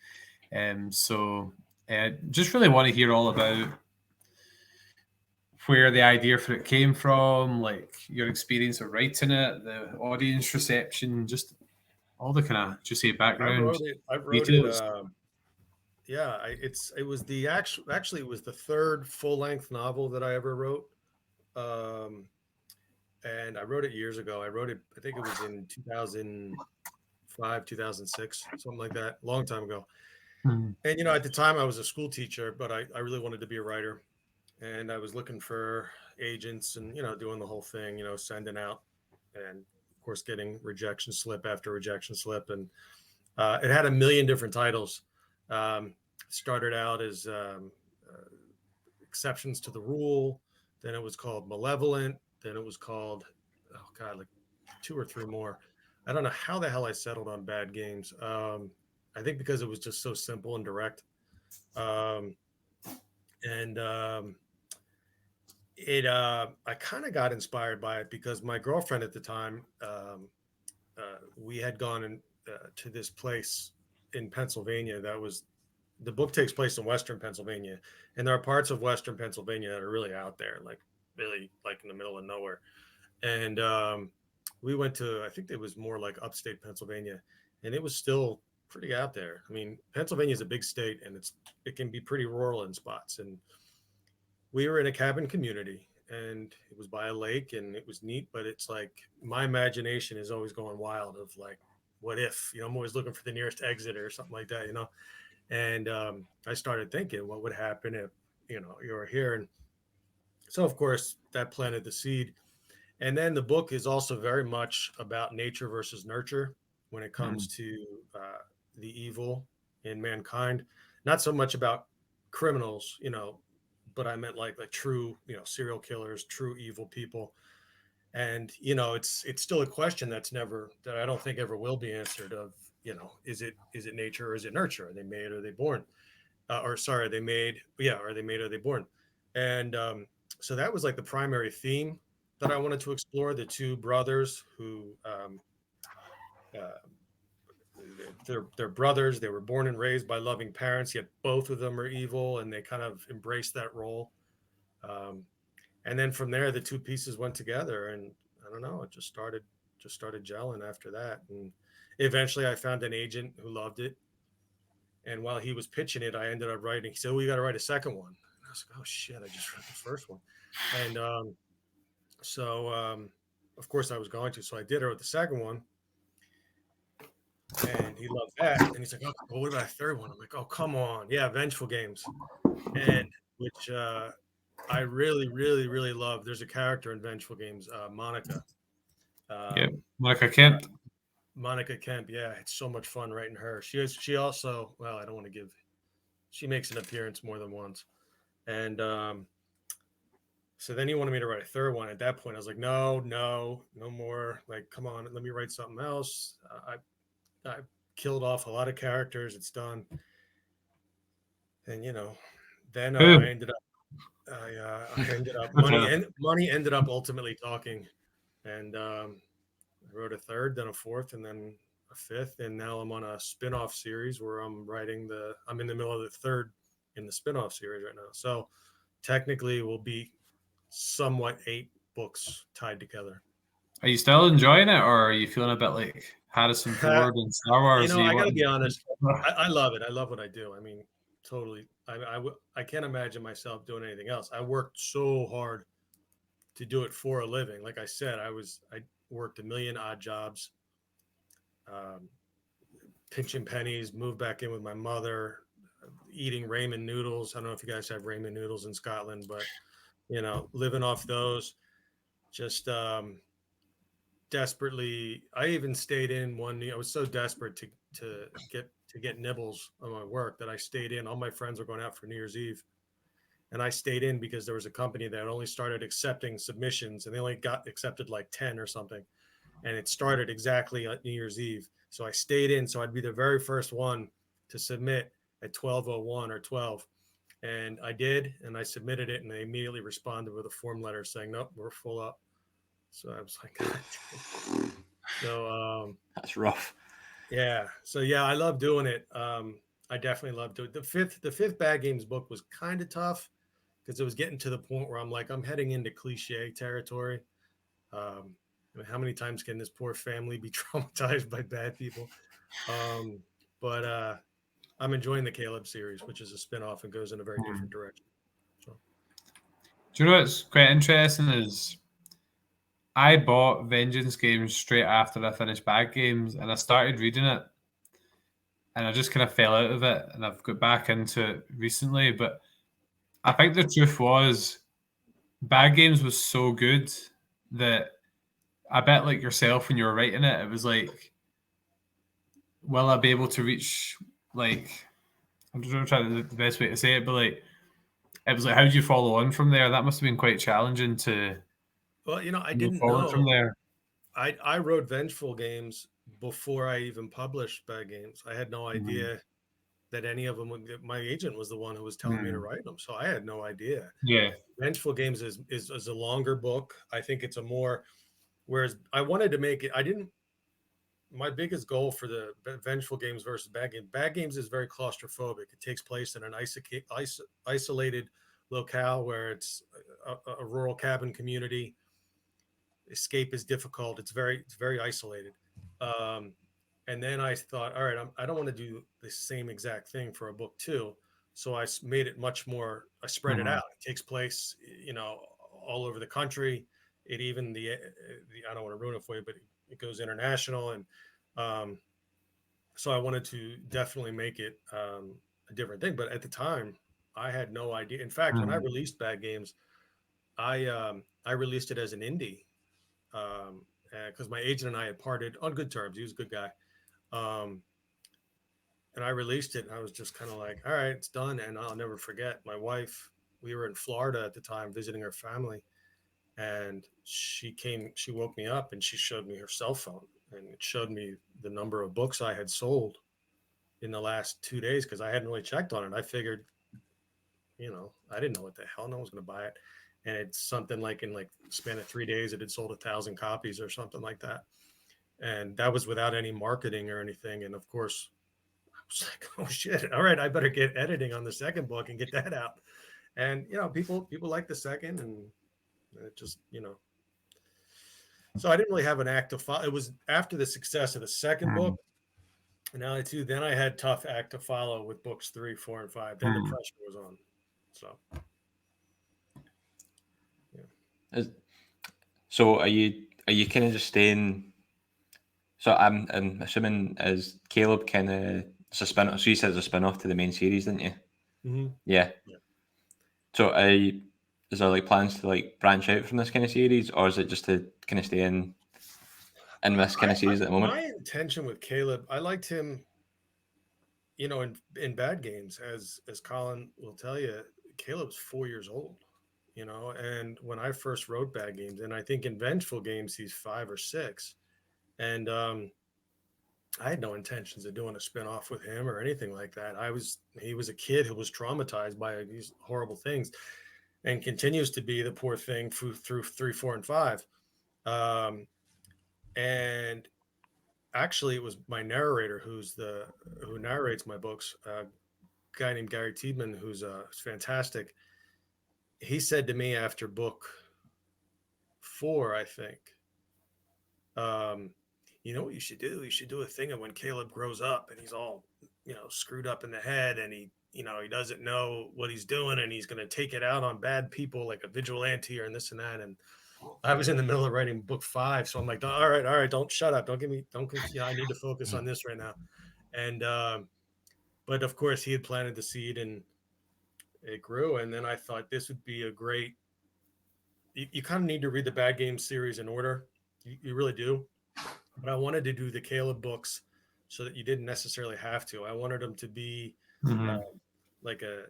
So just really want to hear all about where the idea for it came from, like your experience of writing it, the audience reception, just all the kind of just say background I wrote details. it. Yeah, it was the actually it was the third full length novel that I ever wrote. And I wrote it years ago. I wrote it, I think it was in 2005, 2006, something like that, a long time ago. Mhm. And, you know, at the time I was a school teacher, but I really wanted to be a writer. And I was looking for agents and, you know, doing the whole thing, you know, sending out and, of course, getting rejection slip after rejection slip. And it had a million different titles. Started out as Exceptions to the Rule. Then it was called Malevolent. Then it was called, oh God, like 2 or 3 more. I don't know how the hell I settled on Bad Games. I think because it was just so simple and direct. I kind of got inspired by it because my girlfriend at the time, we had gone to this place in Pennsylvania the book takes place in Western Pennsylvania, and there are parts of Western Pennsylvania that are really out there, like really like in the middle of nowhere. And we went to, I think it was more like upstate Pennsylvania, and it was still pretty out there. I mean, Pennsylvania is a big state, and it can be pretty rural in spots. And we were in a cabin community, and it was by a lake, and it was neat. But it's like my imagination is always going wild of like, what if? You know, I'm always looking for the nearest exit or something like that. You know. And I started thinking, what would happen if, you know, you were here? And so, of course, that planted the seed. And then the book is also very much about nature versus nurture when it comes to the evil in mankind. Not so much about criminals, you know, but I meant like true, you know, serial killers, true evil people. And you know, it's still a question that I don't think ever will be answered. Of, you know, is it nature or is it nurture? Are they made or are they born? Or sorry, are they made? Yeah, are they made or are they born? And so that was like the primary theme that I wanted to explore. The two brothers who they're brothers. They were born and raised by loving parents, yet both of them are evil, and they kind of embrace that role. And then from there, the two pieces went together, and I don't know, it just started gelling after that. And eventually, I found an agent who loved it. And while he was pitching it, I ended up writing. He said, "We got to write a second one." And I was like, "Oh shit! I just wrote the first one." And of course, I was going to. So I did. I wrote the second one, and he loved that. And he's like, "Oh, well, what about a third one?" I'm like, "Oh, come on, yeah, Vengeful Games," and which I really, really, really love. There's a character in Vengeful Games, Monica. Yeah, Monica Kent. Monica Kemp, yeah, it's so much fun writing her. She also, well, I don't want to give. She makes an appearance more than once, and so then he wanted me to write a third one. At that point, I was like, no more. Like, come on, let me write something else. I killed off a lot of characters. It's done, and then Who? I ended up money ended up ultimately talking, and I wrote a third, then a fourth, and then a fifth, and now I'm on a spin-off series where I'm in the middle of the third in the spin-off series right now. So technically we'll be somewhat 8 books tied together. Are you still enjoying it, or are you feeling a bit like Harrison Ford and Star Wars? I gotta be honest. I love it. I love what I do. I mean, totally. I can't imagine myself doing anything else. I worked so hard to do it for a living. Like I said, I worked a million odd jobs, pinching pennies, moved back in with my mother, eating ramen noodles. I don't know if you guys have ramen noodles in Scotland, but living off those, just desperately. I even stayed in one. I was so desperate to get nibbles on my work that I stayed in. All my friends were going out for New Year's Eve, and I stayed in because there was a company that only started accepting submissions, and they only got accepted like 10 or something, and it started exactly at New Year's Eve. So I stayed in, so I'd be the very first one to submit at 12:01 or 12, and I did, and I submitted it, and they immediately responded with a form letter saying, "Nope, we're full up." So I was like, God. So That's rough. yeah. So yeah, I love doing it. I definitely love doing it. The fifth Bad Games book was kind of tough because it was getting to the point where I'm heading into cliche territory. How many times can this poor family be traumatized by bad people? But I'm enjoying the Caleb series, which is a spinoff and goes in a very different direction. So. Do you know what's quite interesting is I bought Vengeance Games straight after I finished Bad Games, and I started reading it, and I just kind of fell out of it, and I've got back into it recently. But I think the truth was, Bad Games was so good that I bet, like yourself, when you were writing it, it was like, will I be able to reach, like, I'm just trying to the best way to say it, but like, it was like, how do you follow on from there? That must have been quite challenging to Well, I move didn't forward from know. there. I wrote Vengeful Games before I even published Bad Games. I had no idea that any of them would. My agent was the one who was telling me to write them, so I had no idea. Yeah. Vengeful Games is a longer book. I think it's a more. Whereas I wanted to make it. I didn't. My biggest goal for the Vengeful Games versus Bad Games is very claustrophobic. It takes place in an isolated locale where it's a rural cabin community. Escape is difficult. It's very isolated. And then I thought, all right, I don't want to do the same exact thing for a book 2. So I made it much more. I spread it out. It takes place, all over the country. It even the I don't want to ruin it for you, but it goes international, and so I wanted to definitely make it a different thing. But at the time, I had no idea. In fact, when I released Bad Games, I released it as an indie because my agent and I had parted on good terms. He was a good guy. And I released it, and I was just kind of like, all right, it's done. And I'll never forget my wife. We were in Florida at the time visiting her family, and she woke me up and she showed me her cell phone, and it showed me the number of books I had sold in the last 2 days because I hadn't really checked on it. I figured, I didn't know what the hell no one was going to buy it. And it's something like in span of 3 days, it had sold 1,000 copies or something like that. And that was without any marketing or anything. And of course, I was like, oh shit, all right, I better get editing on the second book and get that out. And people like the second, and it just so I didn't really have an act to follow. It was after the success of the second book, and now then I had tough act to follow with books 3, 4, and 5. Then the pressure was on. So So are you kind of just staying? So I'm assuming is Caleb kind of it's a spin? So you said it's a spin off to the main series, didn't you? Mm-hmm. Yeah. So is there like plans to like branch out from this kind of series, or is it just to kind of stay in? in this kind of series at the moment? My intention with Caleb, I liked him, you know, in bad games, as Colin will tell you, Caleb's 4 years old, you know, and when I first wrote bad games, and I think in vengeful games he's 5 or 6, and I had no intentions of doing a spinoff with him or anything like that. He was a kid who was traumatized by these horrible things, and continues to be, the poor thing, through 3, 4, and 5. And actually, it was my narrator who narrates my books, a guy named Gary Tiedman, who's fantastic. He said to me after book 4, I think, you know what you should do? You should do a thing of when Caleb grows up and he's all, you know, screwed up in the head, and he, you know, he doesn't know what he's doing, and he's going to take it out on bad people like a vigilante or this and that. And I was in the middle of writing book 5, so I'm like, all right, don't shut up, yeah, I need to focus on this right now. And but of course he had planted the seed and it grew, and then I thought this would be a great. You kind of need to read the Bad Games series in order, you really do. But I wanted to do the Caleb books so that you didn't necessarily have to. I wanted them to be like a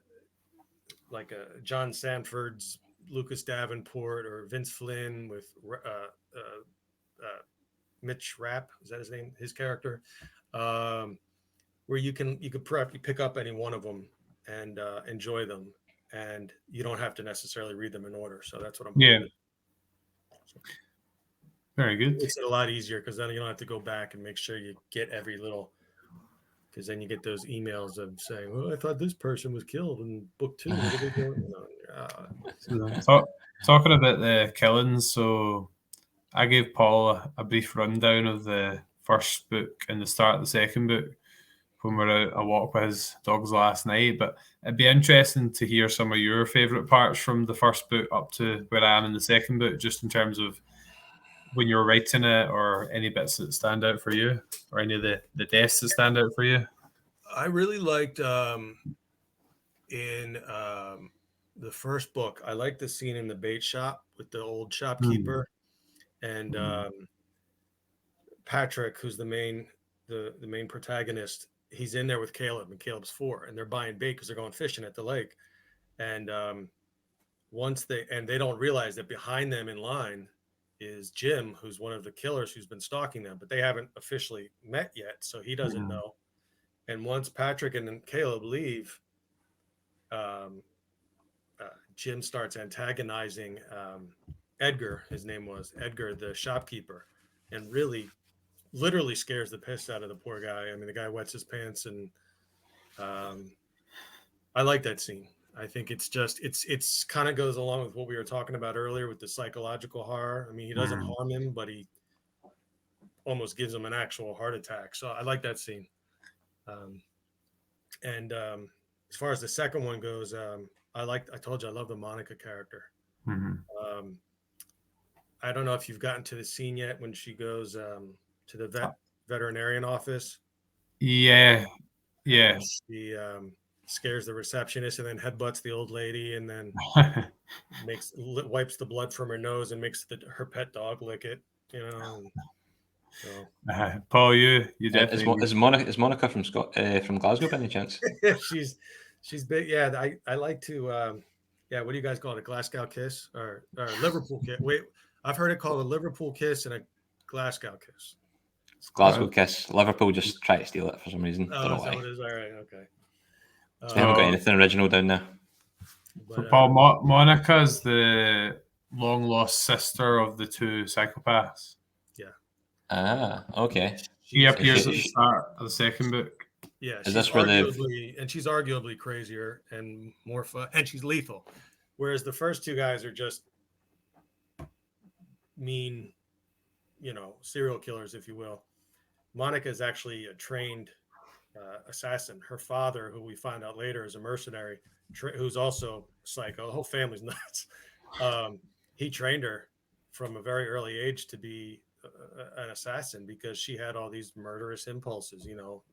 John Sanford's Lucas Davenport or Vince Flynn with Mitch Rapp, is that his name? His character, where you could pick up any one of them and enjoy them, and you don't have to necessarily read them in order. So that's what I'm hoping. Very good. It makes it a lot easier because then you don't have to go back and make sure you get every little. Because then you get those emails of saying, "Well, I thought this person was killed in book 2. What are they doing?" Talking about the killings, so I gave Paul a brief rundown of the first book and the start of the second book when we were out a walk with his dogs last night. But it'd be interesting to hear some of your favourite parts from the first book up to where I am in the second book, just in terms of when you're writing it, or any bits that stand out for you, or any of the deaths that stand out for you. I really liked in the first book, I liked the scene in the bait shop with the old shopkeeper and Patrick, who's the main protagonist. He's in there with Caleb, and Caleb's 4, and they're buying bait because they're going fishing at the lake. And they don't realize that behind them in line is Jim, who's one of the killers who's been stalking them, but they haven't officially met yet, so he doesn't know. And once Patrick and then Caleb leave, Jim starts antagonizing Edgar. His name was Edgar, the shopkeeper, and literally scares the piss out of the poor guy. I mean, the guy wets his pants, and I like that scene. I think it's kind of goes along with what we were talking about earlier with the psychological horror. I mean, he doesn't harm him, but he almost gives him an actual heart attack. So I like that scene. And as far as the second one goes, I told you I love the Monica character. I don't know if you've gotten to the scene yet when she goes to the veterinarian office. Yeah. She scares the receptionist and then headbutts the old lady, and then wipes the blood from her nose and makes her pet dog lick it. You know. So. Paul, you definitely is Monica from Glasgow by any chance? she's big. Yeah, I like to. What do you guys call it? A Glasgow kiss or Liverpool kiss? Wait, I've heard it called a Liverpool kiss and a Glasgow kiss. Glasgow kiss. Liverpool just try to steal it for some reason. Oh, don't know is that why. what it is? All right, okay. They haven't got anything original down there. So Paul, Monica's the long lost sister of the 2 psychopaths. Yeah. Ah, okay. She appears at the start of the second book. Yeah, is this where she's arguably crazier and more fun, and she's lethal, whereas the first 2 guys are just mean, serial killers, if you will. Monica is actually a trained assassin. Her father, who we find out later is a mercenary, who's also psycho. The whole family's nuts. He trained her from a very early age to be an assassin because she had all these murderous impulses,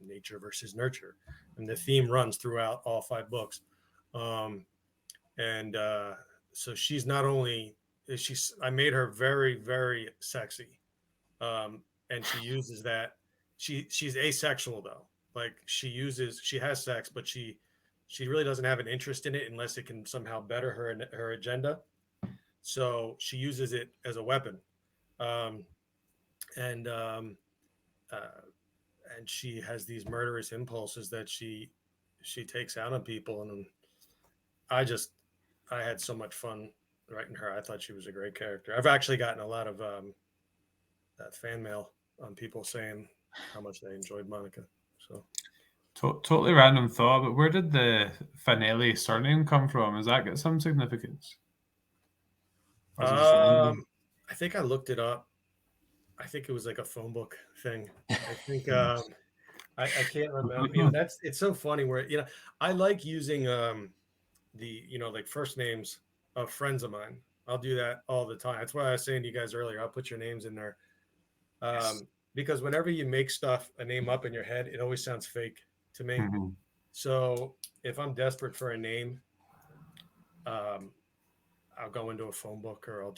nature versus nurture. And the theme runs throughout all 5 books. So she's not only, I made her very, very sexy. and she uses that. She's asexual though. Like she has sex, but she really doesn't have an interest in it unless it can somehow better her agenda. So she uses it as a weapon, um, and and she has these murderous impulses that she takes out on people. And I had so much fun writing her. I thought she was a great character. I've actually gotten a lot of fan mail on people saying how much they enjoyed Monica. So totally random thought, but where did the Finelli surname come from? Has that got some significance? I think I looked it up. I think it was like a phone book thing. I think I can't remember. It's so funny where I like using the like first names of friends of mine. I'll do that all the time. That's why I was saying to you guys earlier, I'll put your names in there. Because whenever you make a name up in your head, it always sounds fake to me. Mm-hmm. So if I'm desperate for a name, I'll go into a phone book, or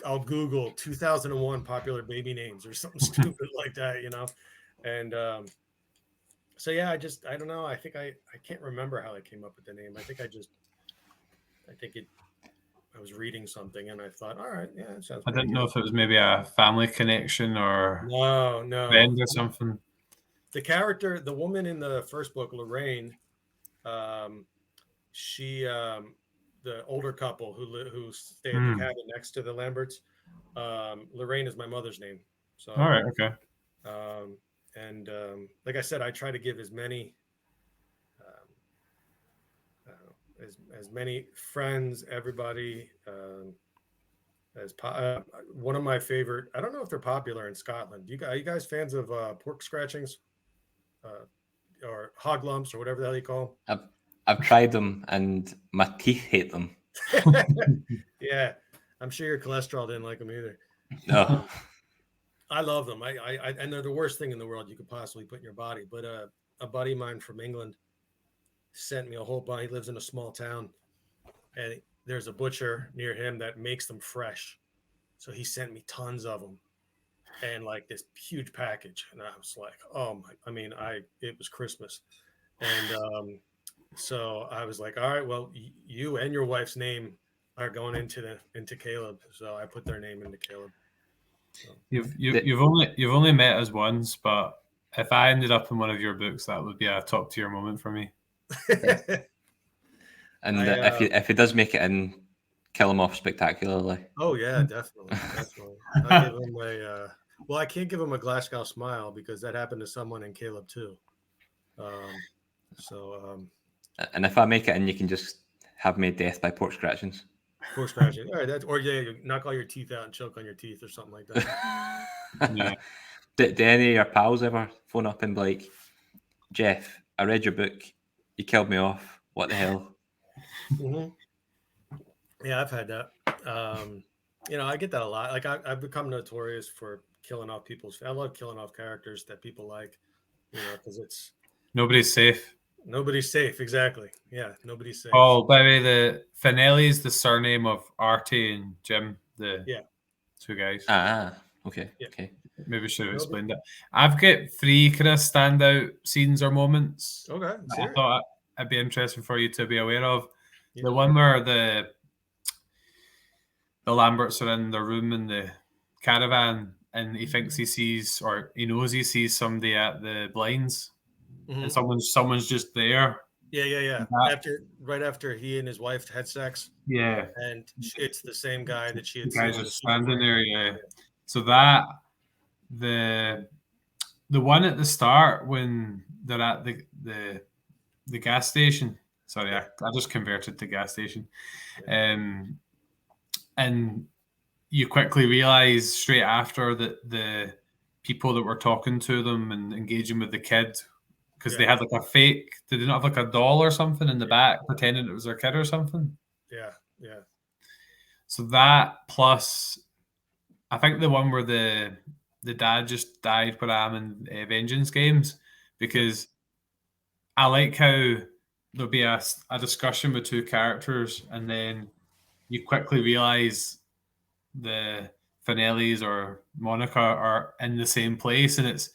I'll Google 2001 popular baby names or something stupid like that, And so yeah, I don't know. I think I can't remember how I came up with the name. I was reading something and I thought, all right, yeah, that sounds. I didn't know if it was maybe a family connection or no friend or something. The woman in the first book, Lorraine, she the older couple who stay at the cabin next to the Lamberts. Lorraine is my mother's name. So all right, okay. And like I said, I try to give as many as many friends, everybody. One of my favorite. I don't know if they're popular in Scotland. Are you guys fans of pork scratchings, or hog lumps, or whatever the hell you call them? I've tried them and my teeth hate them. Yeah, I'm sure your cholesterol didn't like them either. No. I love them. And they're the worst thing in the world you could possibly put in your body. But a buddy of mine from England sent me a whole bunch. He lives in a small town, and there's a butcher near him that makes them fresh. So he sent me tons of them, and like this huge package. And I was like, oh my! It was Christmas, and so I was like, all right, well, you and your wife's name are going into Caleb. So I put their name into Caleb. So. You've only met us once, but if I ended up in one of your books, that would be a top tier moment for me. And if he does make it in, kill him off spectacularly. Oh yeah, definitely. I'll give him well, I can't give him a Glasgow smile because that happened to someone in Caleb too. And if I make it in, you can just have me death by pork scratchings. Pork scratching. All right, you knock all your teeth out and choke on your teeth or something like that. Yeah. Do any of your pals ever phone up and be like, Jeff, I read your book, you killed me off. What the hell? Mm-hmm. Yeah, I've had that. I get that a lot. Like I've become notorious for killing off I love killing off characters that people like, because it's nobody's safe. Nobody's safe, exactly. Yeah, nobody's safe. Oh, by the way, the Finelli is the surname of Artie and Jim, the two guys. Okay. Yeah. Okay. Maybe should have explained it. I've got 3 kind of standout scenes or moments. Okay. I thought it'd be interesting for you to be aware of. Yeah. The one where the Lamberts are in their room in the caravan, and he thinks he sees, or he knows he sees somebody at the blinds, and someone's just there. Yeah. Right after he and his wife had sex. Yeah. And it's the same guy that she had seen. The guy's just standing there. Yeah. So the one at the start when they're at the gas station. Sorry, I just converted to gas station. And you quickly realize straight after that the people that were talking to them and engaging with the kid, because they had like a fake, did they not have like a doll or something in the back pretending it was their kid or something? Yeah. So that, plus I think the one where the dad just died when I'm in Vengeance games, because I like how there'll be a discussion with 2 characters and then you quickly realize the finales or Monica are in the same place, and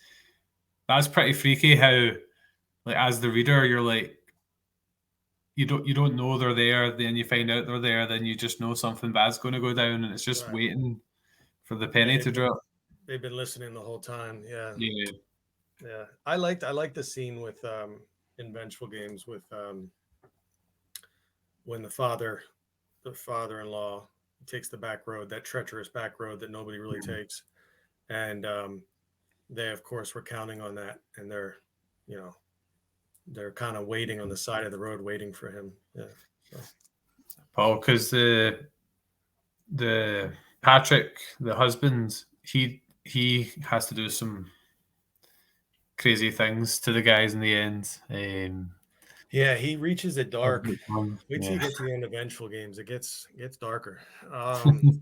that's pretty freaky. How, like, as the reader, you're like, you don't know they're there, then you find out they're there, then you just know something bad's going to go down, and it's just Right. waiting for the And penny to drop. they've been listening the whole time. Yeah. Yeah. Yeah. I liked the scene with in Vengeful Games with when the father-in-law takes the back road, that treacherous back road that nobody really takes. And they of course were counting on that, and they're kind of waiting on the side of the road, waiting for him. Yeah. So. Paul, because the Patrick, the husband, he has to do some crazy things to the guys in the end. Yeah, he reaches it dark. Wait till you Yeah. get to the end of Vengeful Games. It gets darker. Because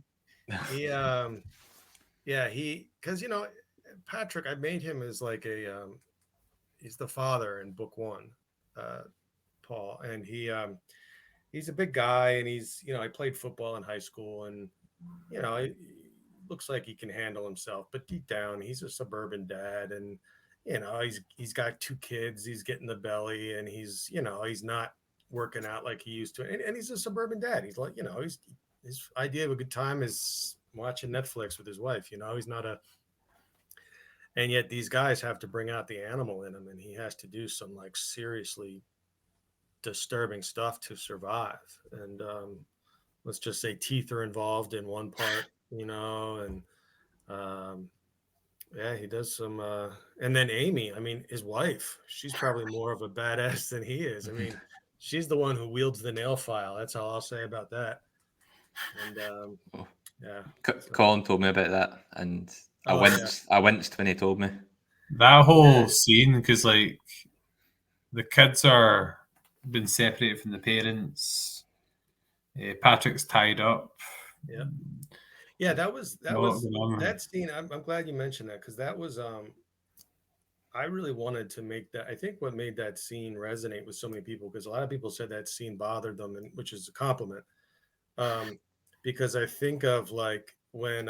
Patrick, I made him as like he's the father in book one, Paul, and he's a big guy, and I played football in high school, and he looks like he can handle himself, but deep down he's a suburban dad, and he's got 2 kids, he's getting the belly, and he's not working out like he used to, and he's a suburban dad. He's like, his idea of a good time is watching Netflix with his wife. He's not and yet these guys have to bring out the animal in him, and he has to do some like seriously disturbing stuff to survive. And let's just say teeth are involved in one part, and yeah, he does some and then Amy, I mean, his wife, she's probably more of a badass than he is. I mean, she's the one who wields the nail file. That's all I'll say about that. And yeah. Colin told me about that, and I winced when he told me. That whole scene, because like the kids are been separated from the parents. Patrick's tied up. Yeah, that scene. I'm glad you mentioned that, because that was I really wanted to make that. I think what made that scene resonate with so many people, because a lot of people said that scene bothered them, and which is a compliment. Because I think of like when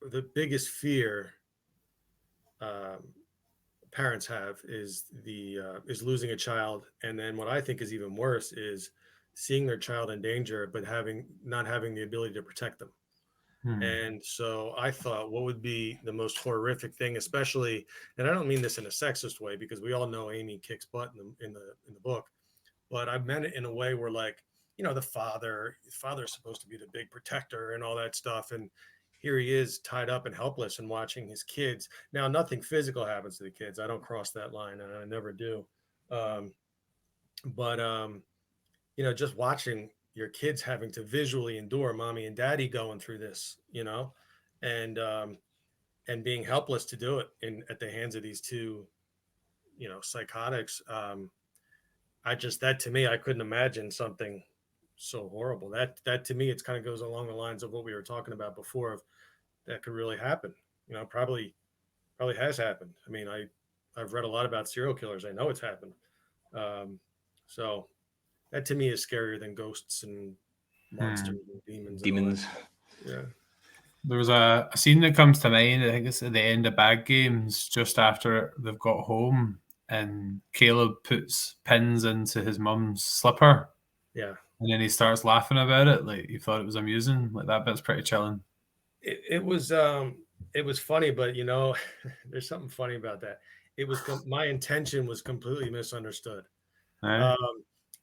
the biggest fear parents have is losing a child, and then what I think is even worse is seeing their child in danger but not having the ability to protect them. And so I thought, what would be the most horrific thing, especially, and I don't mean this in a sexist way, because we all know Amy kicks butt in the book, but I meant it in a way where, like, the father is supposed to be the big protector and all that stuff, and here he is tied up and helpless and watching his kids. Now, nothing physical happens to the kids. I don't cross that line, and I never do. But just watching your kids having to visually endure mommy and daddy going through this, and being helpless to do it at the hands of these 2, psychotics. That to me, I couldn't imagine something so horrible. That to me, it's kind of goes along the lines of what we were talking about before, of that could really happen. Probably has happened. I mean, I've read a lot about serial killers. I know it's happened. So that to me is scarier than ghosts and monsters and demons. Demons. Yeah. There was a scene that comes to mind. I think it's at the end of Bad Games, just after they've got home, and Caleb puts pins into his mum's slipper. Yeah. And then he starts laughing about it, like he thought it was amusing. Like, that bit's pretty chilling. It was funny, but there's something funny about that. My intention was completely misunderstood. Right?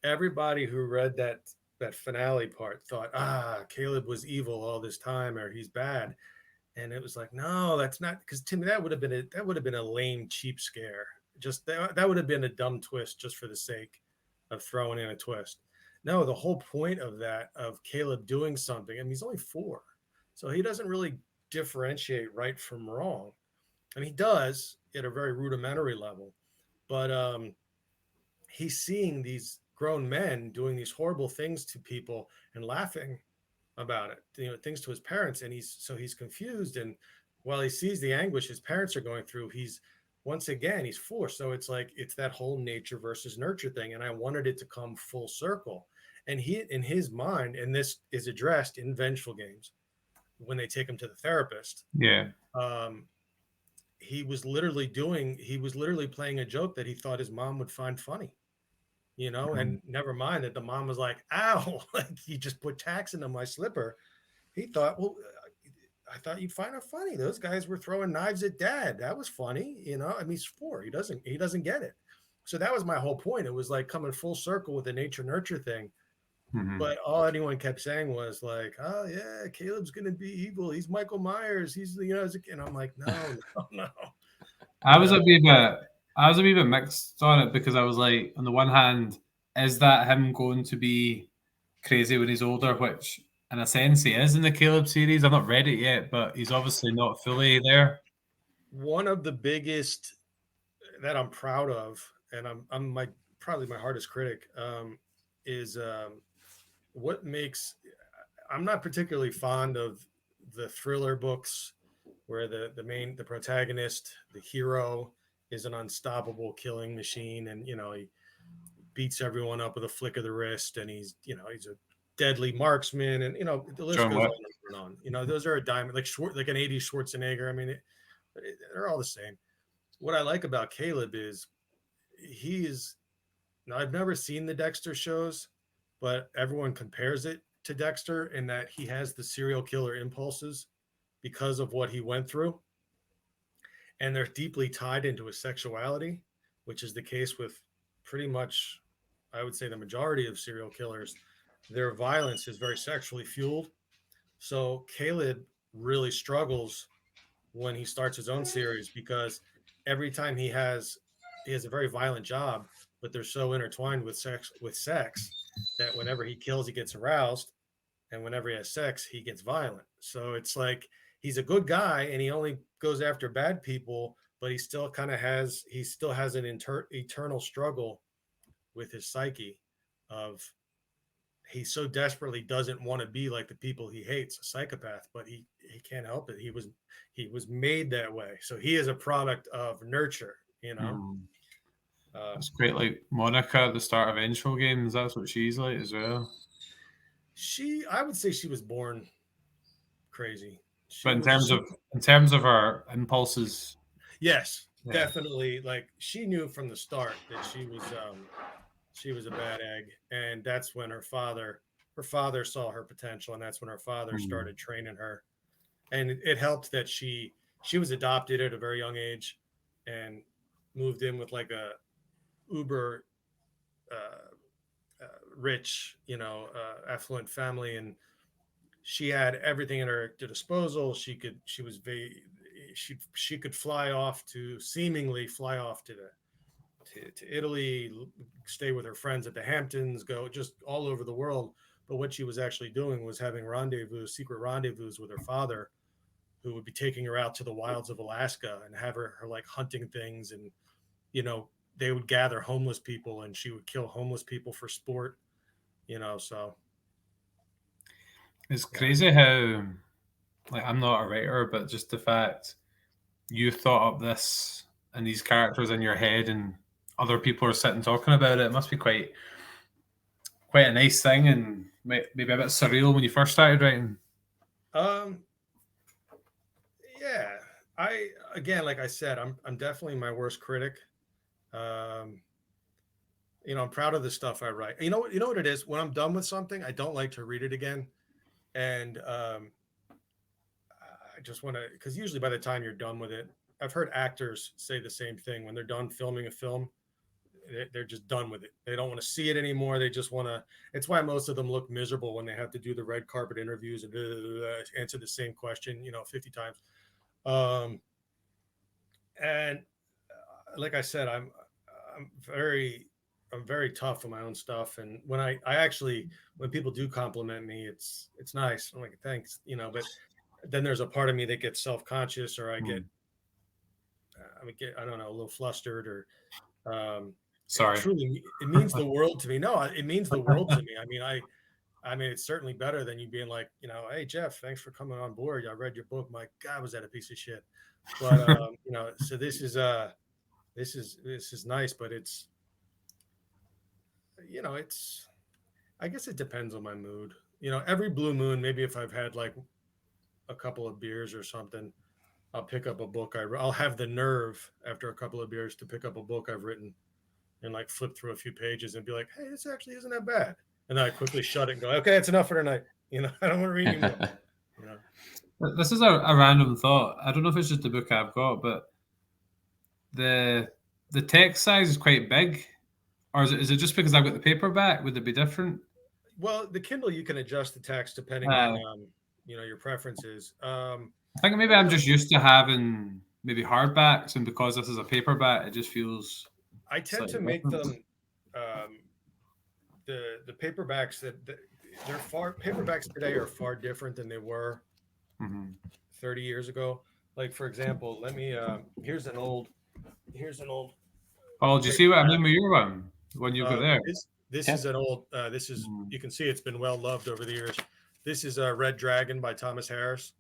Everybody who read that finale part thought, Caleb was evil all this time, or he's bad. And it was like, no, that's not, because to me that would have been a lame, cheap scare. Just that would have been a dumb twist just for the sake of throwing in a twist. No, the whole point of Caleb doing something, I mean, he's only 4, so he doesn't really differentiate right from wrong. And he does at a very rudimentary level, but he's seeing these grown men doing these horrible things to people and laughing about it, things to his parents. And he's confused. And while he sees the anguish his parents are going through, he's 4. So it's like, it's that whole nature versus nurture thing. And I wanted it to come full circle. And he, in his mind, and this is addressed in Vengeful Games when they take him to the therapist. Yeah. He was literally playing a joke that he thought his mom would find funny, you know, and never mind that the mom was like, ow, like he just put tacks into my slipper. He thought, well, I thought you'd find it funny. Those guys were throwing knives at dad. That was funny, you know. I mean, he's 4. He doesn't get it. So that was my whole point. It was like coming full circle with the nature nurture thing. But all anyone kept saying was like, oh yeah, Caleb's gonna be evil. He's Michael Myers. He's, you know, and I'm like, no. I was a wee bit mixed on it because I was like, on the one hand, is that him going to be crazy when he's older? Which, in a sense, he is in the Caleb series. I've not read it yet, but he's obviously not fully there. One of the biggest that I'm proud of, and I'm probably my hardest critic, is what makes. I'm not particularly fond of the thriller books where the protagonist, the hero, is an unstoppable killing machine, and you know he beats everyone up with a flick of the wrist, and he's a deadly marksman, and you know the list goes on and on. You know, those are a diamond, like an 80s Schwarzenegger. I mean, they're all the same. What I like about Caleb is now I've never seen the Dexter shows, but everyone compares it to Dexter in that he has the serial killer impulses because of what he went through. And they're deeply tied into his sexuality, which is the case with pretty much, I would say, the majority of serial killers. Their violence is very sexually fueled. So Caleb really struggles when he starts his own series because every time he has a very violent job, but they're so intertwined with sex that whenever he kills, he gets aroused, and whenever he has sex, he gets violent. So it's like he's a good guy and he only goes after bad people, but he still has an eternal struggle with his psyche of he so desperately doesn't want to be like the people he hates, a psychopath, but he can't help it. He was made that way. So he is a product of nurture, you know. It's great, like Monica at the start of Vengeful Games. That's what she's like as well. I would say she was born crazy. But in terms of her impulses, yes, definitely. Like she knew from the start that she was a bad egg, and that's when her father saw her potential, and that's when her father started training her. And it helped that she was adopted at a very young age, and moved in with like a uber rich, affluent family, and she had everything at her disposal. She could seemingly fly off to Italy, stay with her friends at the Hamptons, go just all over the world. But what she was actually doing was having secret rendezvous with her father, who would be taking her out to the wilds of Alaska and have her like hunting things. And, they would gather homeless people and she would kill homeless people for sport, so. It's crazy how, like, I'm not a writer, but just the fact you thought up this and these characters in your head and other people are sitting talking about it must be quite a nice thing and maybe a bit surreal when you first started writing. Yeah, like I said, I'm definitely my worst critic. I'm proud of the stuff I write. You know what it is? When I'm done with something, I don't like to read it again. And I just want to, because usually by the time you're done with it, I've heard actors say the same thing. When they're done filming a film, they're just done with it. They don't want to see it anymore. They just want to. It's why most of them look miserable when they have to do the red carpet interviews and answer the same question, 50 times. And like I said, I'm very tough on my own stuff. And when when people do compliment me, it's nice. I'm like, thanks, but then there's a part of me that gets self-conscious, or I don't know, a little flustered, or sorry. It means the world to me. No, it means the world to me. I mean, it's certainly better than you being like, hey Jeff, thanks for coming on board. I read your book. My God, was that a piece of shit? But so this is nice, but it's I guess it depends on my mood. You know, every blue moon, maybe if I've had like a couple of beers or something, I'll pick up a book. I'll have the nerve after a couple of beers to pick up a book I've written and like flip through a few pages and be like, hey, this actually isn't that bad. And then I quickly shut it and go, okay, it's enough for tonight. You know, I don't want to read anymore. You know, This is a random thought. I don't know if it's just the book I've got, but the text size is quite big. Or is it just because I've got the paperback? Would it be different? well, the Kindle, you can adjust the text depending Uh, on, you know, your preferences. I think maybe I'm just used to having maybe hardbacks, and because this is a paperback, it just feels I tend to slightly make different. them the paperbacks that they're far paperbacks today are far different than they were Mhm. 30 years ago. Like for example, let me here's an old Oh, do you see what I mean with your one? The one you've got there? this Yeah. is an old this is Mhm. you can see it's been well loved over the years. This is Red Dragon by Thomas Harris.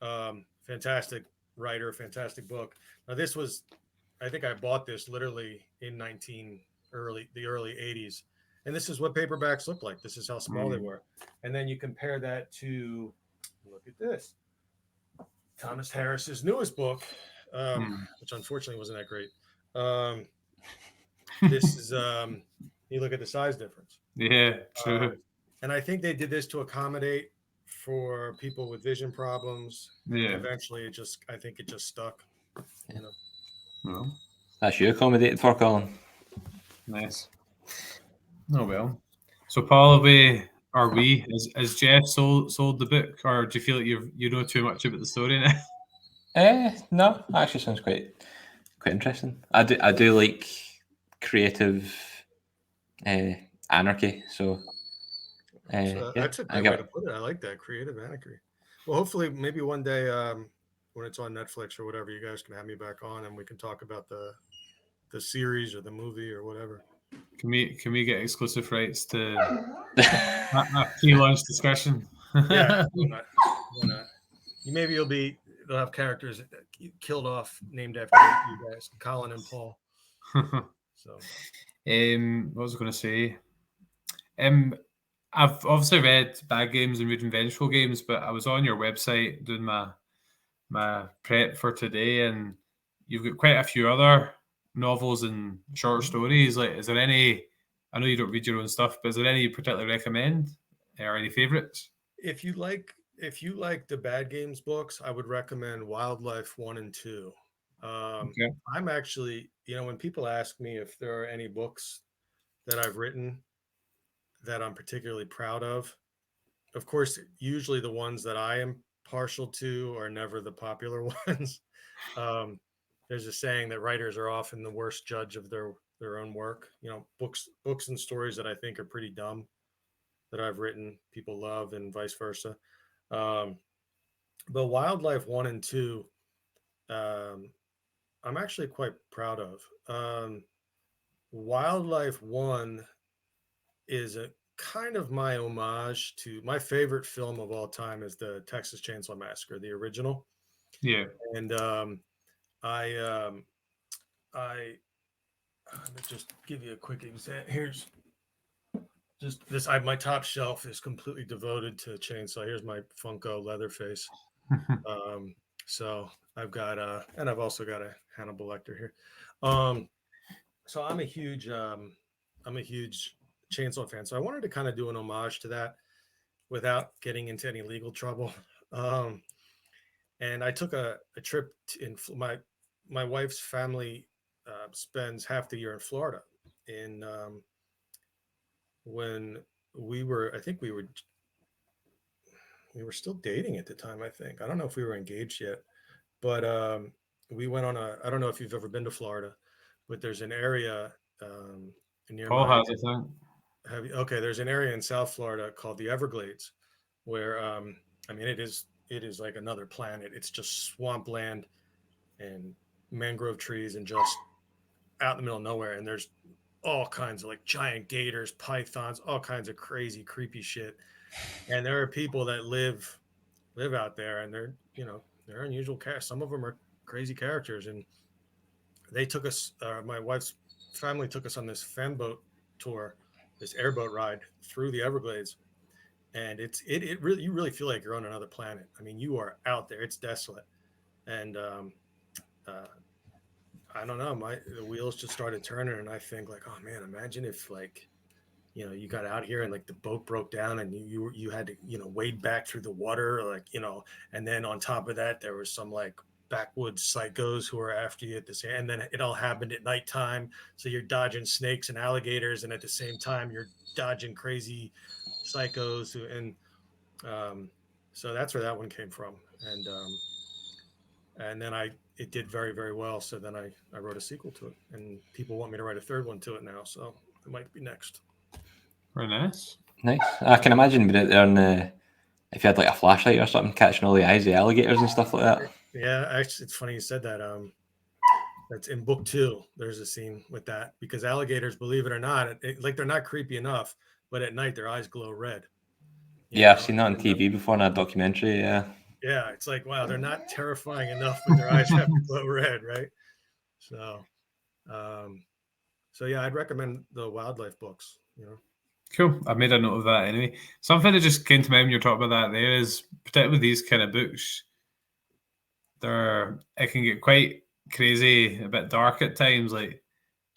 Fantastic writer, fantastic book. Now this was I think I bought this literally in the early 80s. And this is what paperbacks look like. This is how small they Mm. were. And then you compare that to look at this. Thomas Harris's newest book, Mm. which unfortunately wasn't that great. This is you look at the size difference. Yeah, true. And I think they did this to accommodate for people with vision problems. And Yeah. eventually I think it just stuck. You know. Well, That's you accommodated for, Colin. nice. Oh well. So probably are we? Is Jeff sold the book, or do you feel like you know too much about the story now? No, actually sounds quite interesting. I do like creative anarchy. So yeah, That's a I great way to got put it. I like that creative anarchy. Well, hopefully, maybe one day when it's on Netflix or whatever, you guys can have me back on and we can talk about the series or the movie or whatever. Can we get exclusive rights to a pre-launch discussion? Yeah, why not? Why not? Maybe they'll have characters that you killed off named after you guys, Colin and Paul. So What was I going to say? I've obviously read bad games and reading vengeful games, but I was on your website doing my prep for today, and you've got quite a few other novels and short stories. Like, is there any? I know you don't read your own stuff, but is there any you particularly recommend, or any favorites? if you like the bad games books, I would recommend Wildlife 1 and 2. Okay. I'm actually, you know, when people ask me if there are any books that I've written that I'm particularly proud of course, usually the ones that I am partial to are never the popular ones. Um, there's a saying that writers are often the worst judge of their own work. You know, books and stories that I think are pretty dumb that I've written, people love, and vice versa. Um, but Wildlife 1 and 2, um, I'm actually quite proud of. Wildlife 1 is a kind of my homage to my favorite film of all time is the Texas Chainsaw Massacre, the original. Yeah. And I I let me just give you a quick example. Here's just this. My top shelf is completely devoted to chainsaw. Here's my Funko Leatherface. Um, so I've got and I've also got a Hannibal Lecter here. So I'm a huge chainsaw fan. So I wanted to kind of do an homage to that without getting into any legal trouble. Um, and I took a trip my wife's family spends half the year in Florida. And when I think we were still dating at the time. I think I don't know if we were engaged yet, but we went on I don't know if you've ever been to Florida, but there's an area near Paul my has, I think. okay, there's an area in South Florida called the Everglades, where I mean it is like another planet. It's just swampland and mangrove trees and just out in the middle of nowhere. And there's all kinds of like giant gators, pythons, all kinds of crazy, creepy shit. And there are people that live out there, and they're unusual characters. Some of them are crazy characters, and they took us. My wife's family took us on this fan boat tour this airboat ride through the Everglades, and it really, you really feel like you're on another planet. I mean, you are out there. It's desolate, and uh, I don't know. The wheels just started turning, and I think like, oh man, imagine if like, you got out here and like the boat broke down and you had to, wade back through the water, like, and then on top of that, there was some like backwoods psychos who were after you at the same, and then it all happened at nighttime. So you're dodging snakes and alligators, and at the same time, you're dodging crazy psychos um, so that's where that one came from. And then it did very, very well. So then I wrote a sequel to it, and people want me to write a third one to it now. So it might be next. Very nice. Nice. I can imagine being out there and if you had like a flashlight or something, catching all the eyes of the alligators and stuff like that. Yeah, actually, it's funny you said that. That's in book 2. There's a scene with that because alligators, believe it or not, like they're not creepy enough, but at night their eyes glow red. Yeah, I've seen that on TV before in a documentary. Yeah. Yeah, it's like, wow, they're not terrifying enough, but their eyes have to glow red, right? So, yeah, I'd recommend the wildlife books. Cool. I've made a note of that anyway. Something that just came to mind when you're talking about that there is, particularly with these kind of books, it can get quite crazy, a bit dark at times. Like,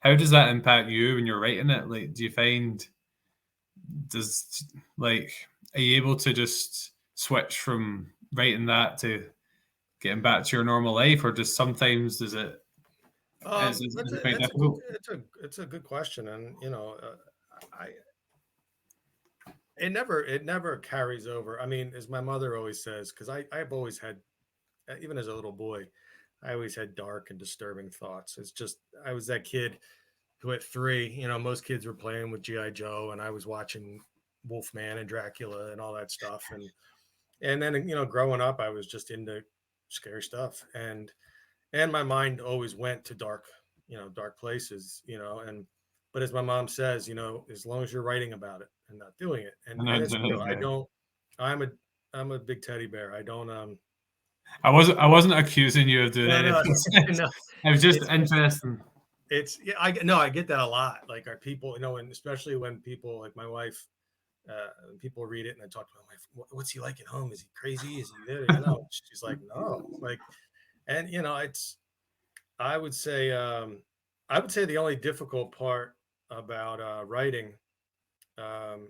how does that impact you when you're writing it? Like, do you find, are you able to just switch from writing that to getting back to your normal life, or just sometimes does it? It's a good question, and it never carries over. I mean, as my mother always says, because I've always had, even as a little boy, I always had dark and disturbing thoughts. It's just I was that kid who at 3, most kids were playing with G.I. Joe, and I was watching Wolfman and Dracula and all that stuff, and then growing up, I was just into scary stuff, and my mind always went to dark places, but as my mom says, as long as you're writing about it and not doing it, and it's true. I'm a big teddy bear. I don't I wasn't accusing you of doing anything. No, I was just interested. I get that a lot. Like, are people, and especially when people like my wife, people read it and I talk to my wife, what's he like at home? Is he crazy? Is he there? She's like, no, like, and I would say the only difficult part about writing, and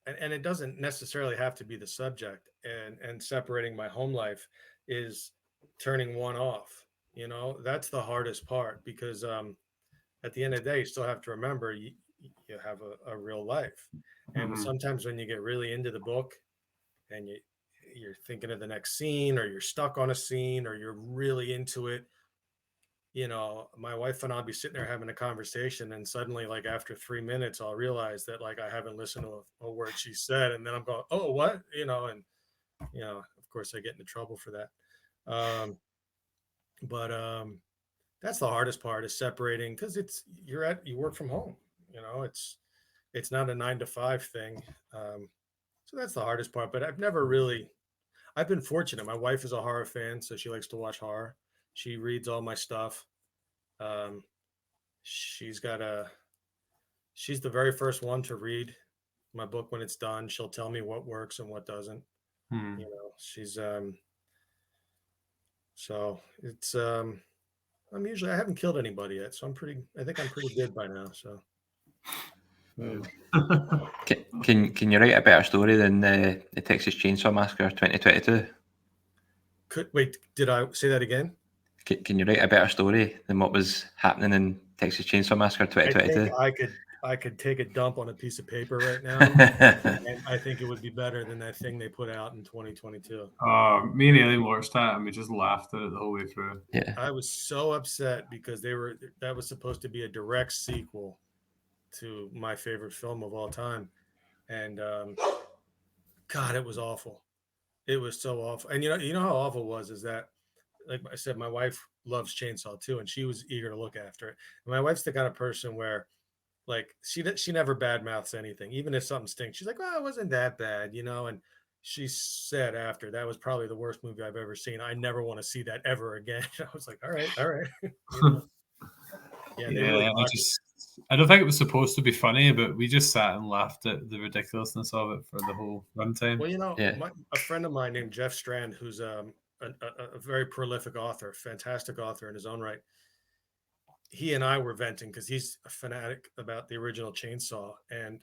it doesn't necessarily have to be the subject, and separating my home life, is turning one off. That's the hardest part, because at the end of the day, you still have to remember you have a real life, and sometimes when you get really into the book and you're thinking of the next scene, or you're stuck on a scene, or you're really into it, my wife and I'll be sitting there having a conversation, and suddenly, like, after 3 minutes, I'll realize that, like, I haven't listened to a word she said, and then I'm going, oh, what, and of course I get into trouble for that. But that's the hardest part, is separating, because you work from home, it's not a 9 to 5 thing. So that's the hardest part, but I've been fortunate. My wife is a horror fan, so she likes to watch horror. She reads all my stuff. She's the very first one to read my book when it's done. She'll tell me what works and what doesn't. She's so it's I haven't killed anybody yet, so I think I'm pretty good by now. So Can you write a better story than the Texas Chainsaw Massacre 2022? Wait, did I say that again? Can you write a better story than what was happening in Texas Chainsaw Massacre 2022? I could take a dump on a piece of paper right now, and I think it would be better than that thing they put out in 2022. Me and Aileen watched that, and we just laughed at it the whole way through. Yeah, I was so upset because that was supposed to be a direct sequel to my favorite film of all time, and God, it was awful. It was so awful. And you know how awful it was is that, like I said, my wife loves Chainsaw too, and she was eager to look after it. And my wife's the kind of person where, like, she never badmouths anything, even if something stinks. She's like, "Oh, it wasn't that bad," And she said after, that was probably the worst movie I've ever seen. I never want to see that ever again. I was like, all right. Yeah, really I don't think it was supposed to be funny, but we just sat and laughed at the ridiculousness of it for the whole runtime. Well, you know, Yeah. a friend of mine named Jeff Strand, who's a very prolific author, fantastic author in his own right. He and I were venting because he's a fanatic about the original Chainsaw, and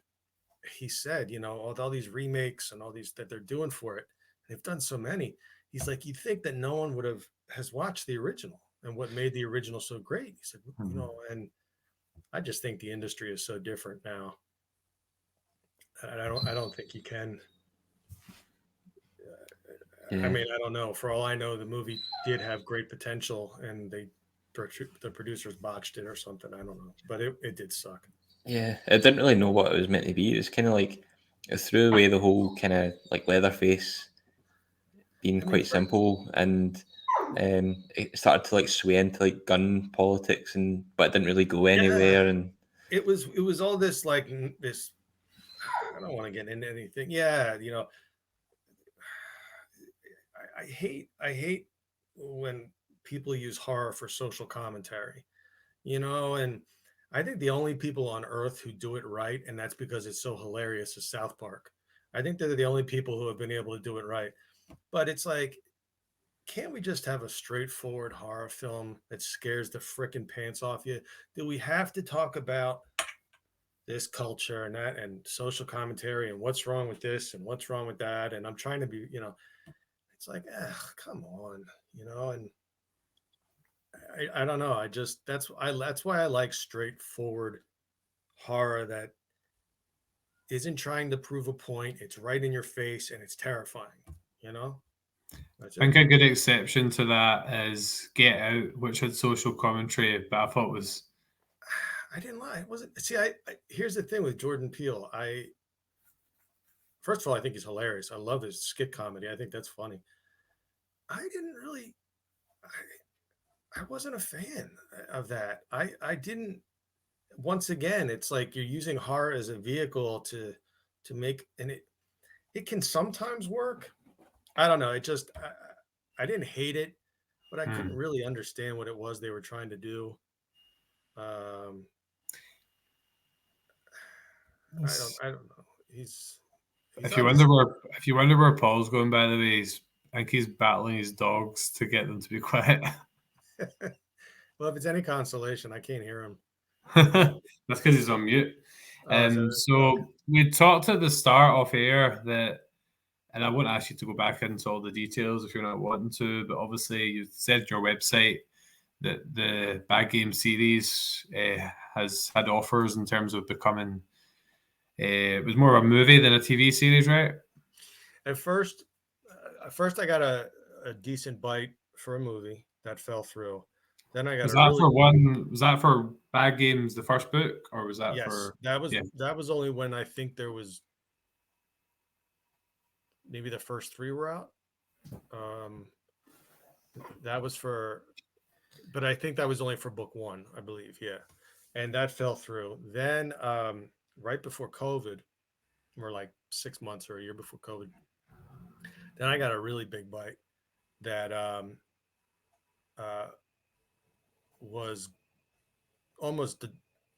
he said, you know, all these remakes and all these that they're doing for it, they've done so many. He's like, you'd think that no one has watched the original and what made the original so great. He said, you know, and I just think the industry is so different now. And I don't think you can. Yeah. I mean, I don't know. For all I know, the movie did have great potential, and the producers botched it or something. I don't know, but it did suck. Yeah, I didn't really know what it was meant to be. It was kind of like it threw away the whole kind of like Leatherface being I mean, quite simple, and it started to like sway into like gun politics, and but it didn't really go anywhere. And it was all this like this. I don't want to get into anything. Yeah, you know, I hate when people use horror for social commentary, you know, and I think the only people on earth who do it right, and that's because it's so hilarious, is South Park. I think they're the only people who have been able to do it right. But it's like, can't we just have a straightforward horror film that scares the frickin' pants off you? Do we have to talk about this culture and that and social commentary and what's wrong with this and what's wrong with that? And I'm trying to be, you know, it's like, come on, you know, and I don't know. That's why I like straightforward horror that isn't trying to prove a point. It's right in your face and it's terrifying, you know? That's I it. think a good exception to that is Get Out, which had social commentary, but I thought was I didn't lie. It wasn't. See, here's the thing with Jordan Peele. First of all, I think he's hilarious. I love his skit comedy. I think that's funny. I didn't really. I wasn't a fan of that. I didn't. Once again, it's like you're using horror as a vehicle to make, and it can sometimes work. I don't know. I didn't hate it, but I couldn't really understand what it was they were trying to do. Um, I don't know. He's if you obviously. wonder where Paul's going, by the way, I think he's battling his dogs to get them to be quiet. Well, if it's any consolation, I can't hear him. That's because he's on mute. So we talked at the start off air that, and I won't ask you to go back into all the details if you're not wanting to, but obviously you said on your website that the Bad Game series has had offers in terms of becoming. It was more of a movie than a TV series, right? At first I got a decent bite for a movie that fell through. Then I got Was that for Bad Games, the first book, or was that yes, for? that was only when I think there was maybe the first 3 were out. That was for, but I think that was only for book 1, I believe. Yeah, and that fell through. Then right before COVID, or like 6 months or a year before COVID, then I got a really big bite that uh, was almost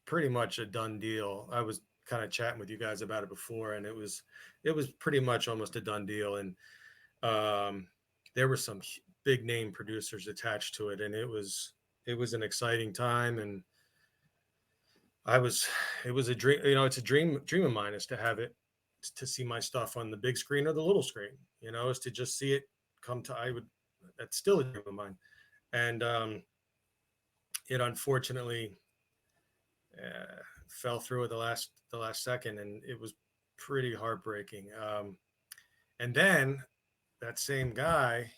pretty much a done deal. I was kind of chatting with you guys about it before, and it was pretty much almost a done deal. And there were some big name producers attached to it, and it was an exciting time. And it was a dream. You know, it's a dream of mine is to have it, to see my stuff on the big screen or the little screen. You know, is to just see it come to. That's still a dream of mine, and it unfortunately fell through at the last second, and it was pretty heartbreaking. And then that same guy,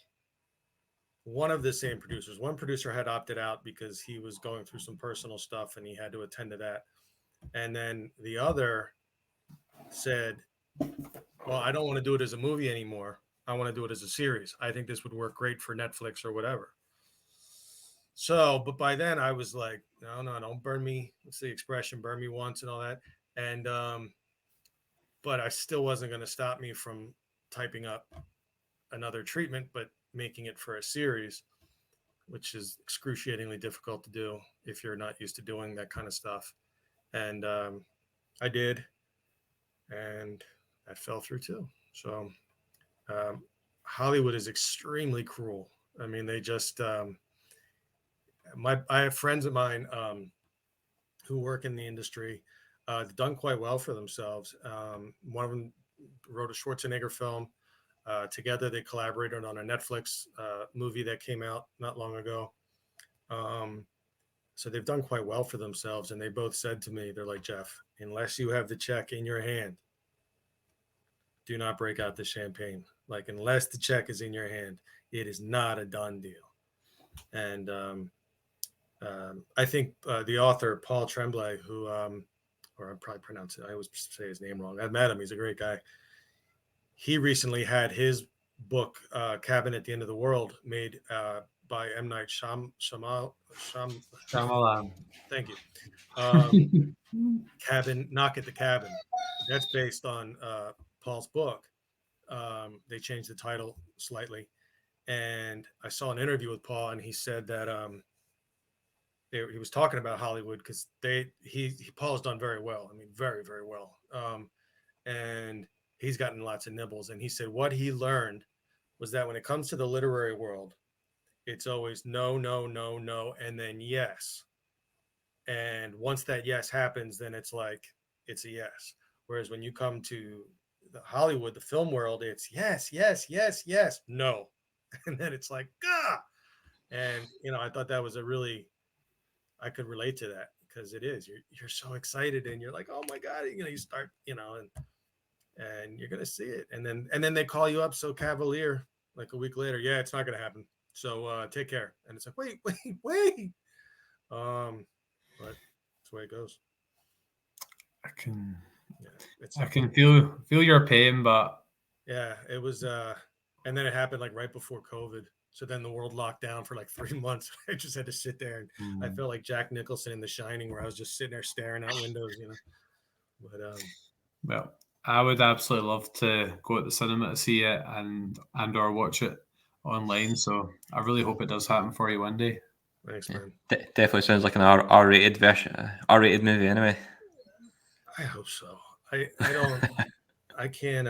one of the same producers, one producer had opted out because he was going through some personal stuff and he had to attend to that. And then the other said, "Well, I don't want to do it as a movie anymore. I want to do it as a series. I think this would work great for Netflix or whatever." So, but by then I was like, no, don't burn me. What's the expression? Burn me once and all that. And, but I still wasn't going to stop me from typing up another treatment, but making it for a series, which is excruciatingly difficult to do if you're not used to doing that kind of stuff. And I did, and that fell through too. So Hollywood is extremely cruel. I mean, they just I have friends of mine who work in the industry, done quite well for themselves. One of them wrote a Schwarzenegger film. Together, they collaborated on a Netflix movie that came out not long ago. So they've done quite well for themselves. And they both said to me, they're like, Jeff, unless you have the check in your hand, do not break out the champagne. Like, unless the check is in your hand, it is not a done deal. And I think the author, Paul Tremblay, who, or I'm probably pronouncing it, I always say his name wrong. I've met him. He's a great guy. He recently had his book, Cabin at the End of the World, made by M. Night Shyamalan. Thank you. Cabin, Knock at the Cabin. That's based on Paul's book. They changed the title slightly. And I saw an interview with Paul, and he said that he was talking about Hollywood because Paul's done very well. I mean, very, very well. And he's gotten lots of nibbles. And he said what he learned was that when it comes to the literary world, it's always no, no, no, no, and then yes. And once that yes happens, then it's like, it's a yes. Whereas when you come to the Hollywood, the film world, it's yes, yes, yes, yes, no. And then it's like, ah. And, I thought that was I could relate to that because it is, you're so excited and you're like, oh my God, you start, and you're going to see it. And then they call you up so cavalier, like a week later. Yeah, it's not going to happen. So take care. And it's like, wait. But that's the way it goes. I can feel your pain, but yeah, it was, and then it happened like right before COVID. So then the world locked down for like 3 months. I just had to sit there, and I felt like Jack Nicholson in The Shining, where I was just sitting there staring out windows, But well, I would absolutely love to go at the cinema to see it and or watch it online. So I really hope it does happen for you one day. Thanks, man. Definitely sounds like an R-rated version, R-rated movie anyway. I hope so. I don't. I can't.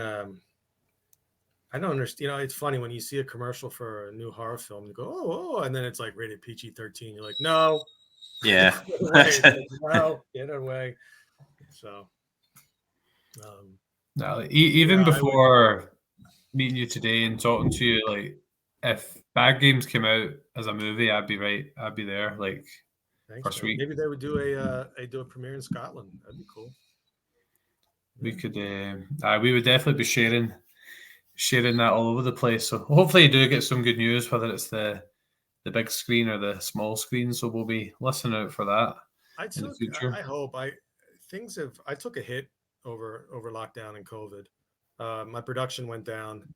I don't understand. It's funny when you see a commercial for a new horror film, you go, oh, and then it's like rated PG-13. You're like, no. Yeah. No, get away. So. No, even before meeting you today and talking to you, like, if Bad Games came out as a movie, I'd be right. I'd be there. Like, first week. Maybe they would do a premiere in Scotland. That'd be cool. We could. We would definitely be sharing that all over the place. So hopefully you do get some good news, whether it's the big screen or the small screen. So we'll be listening out for that in the future. I hope. I took a hit over lockdown and COVID. My production went down,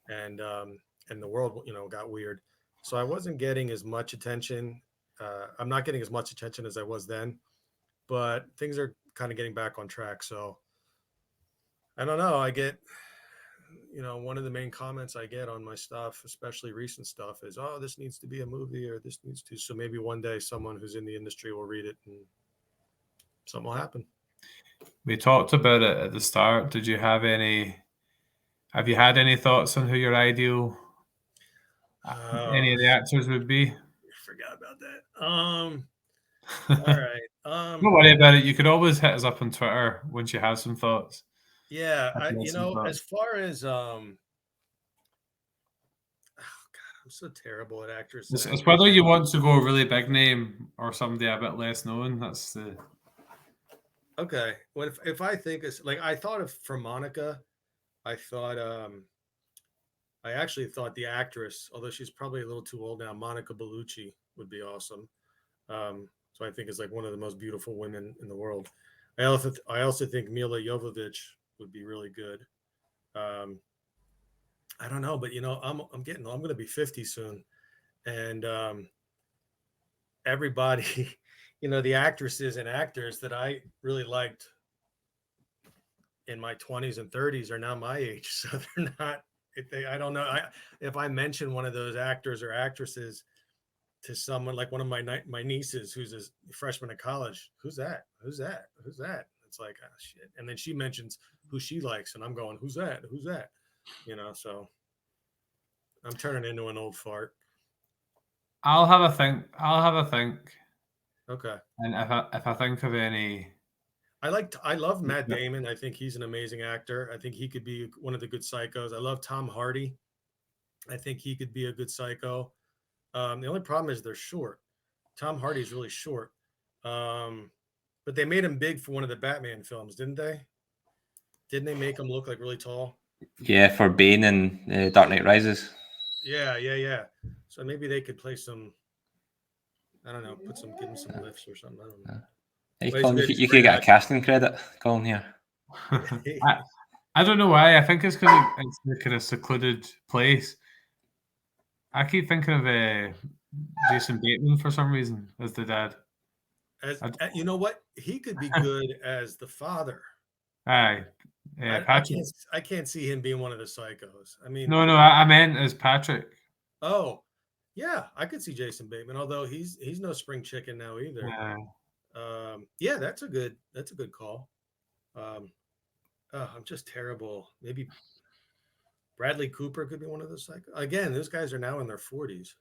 and the world got weird. So I wasn't getting as much attention. I'm not getting as much attention as I was then, but things are kind of getting back on track. So I don't know. I get, one of the main comments I get on my stuff, especially recent stuff, is, oh, this needs to be a movie, or this needs to. So maybe one day someone who's in the industry will read it and something will happen. We talked about it at the start. Have you had any thoughts on who your ideal any of the actors would be? I forgot about that. All right. Don't worry about it. You could always hit us up on Twitter once you have some thoughts. Yeah, as far as oh God, I'm so terrible at actors. It's whether you want to go a really big name or somebody a bit less known. That's the okay. Well, if I think it's like, I thought of, for Monica, I thought I actually thought the actress, although she's probably a little too old now, Monica Bellucci would be awesome. So I think it's like one of the most beautiful women in the world. I also think Mila Jovovich would be really good. I don't know, but I'm going to be 50 soon, and everybody, the actresses and actors that I really liked in my 20s and 30s are now my age, so they're not. I don't know. If I mention one of those actors or actresses, to someone like one of my nieces who's a freshman in college. Who's that? Who's that? Who's that? It's like, oh, shit. And then she mentions who she likes, and I'm going, who's that? Who's that? So I'm turning into an old fart. I'll have a think. Okay. And if I think of any, I love Matt Damon. I think he's an amazing actor. I think he could be one of the good psychos. I love Tom Hardy. I think he could be a good psycho. The only problem is they're short. Tom Hardy's really short. But they made him big for one of the Batman films, didn't they? Didn't they make him look like really tall? Yeah, for Bane and Dark Knight Rises. Yeah. So maybe they could play some. I don't know. Give him some lifts or something. I don't know. Hey, Colin, you could get a casting credit, Colin, here. I don't know why. I think it's because it's the kind of secluded place. I keep thinking of Jason Bateman for some reason as the dad. You know what? He could be good as the father. Aye. Patrick. I can't see him being one of the psychos. I mean, no, I meant as Patrick. Oh, yeah, I could see Jason Bateman, although he's no spring chicken now either. Yeah, that's a good call. I'm just terrible. Maybe Bradley Cooper could be one of those. Again, those guys are now in their 40s.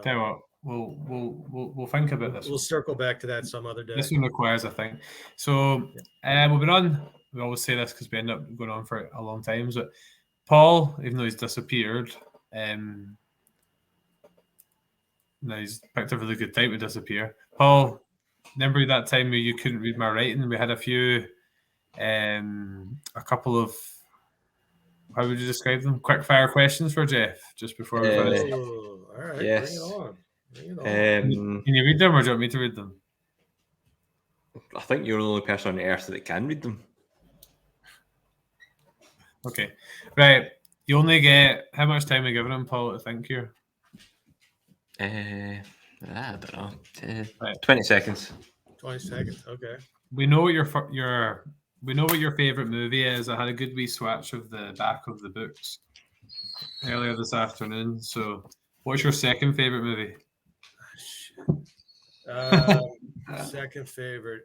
Tell you what, we'll think about this. We'll circle back to that some other day. This one requires a thing. So we've been on. We always say this because we end up going on for a long time. But Paul, even though he's disappeared, now he's picked a really good time to disappear. Paul, remember that time where you couldn't read my writing? We had a couple of, how would you describe them? Quick fire questions for Jeff just before we finish. All right, yes. Bring it on. Can you read them, or do you want me to read them? I think you're the only person on the earth that can read them. Okay, right. You only get, how much time are you giving him, Paul, to think here? I don't know. 20 seconds. 20 seconds. Okay. We know what your favorite movie is. I had a good wee swatch of the back of the books earlier this afternoon. So, what's your second favorite movie? Second favorite.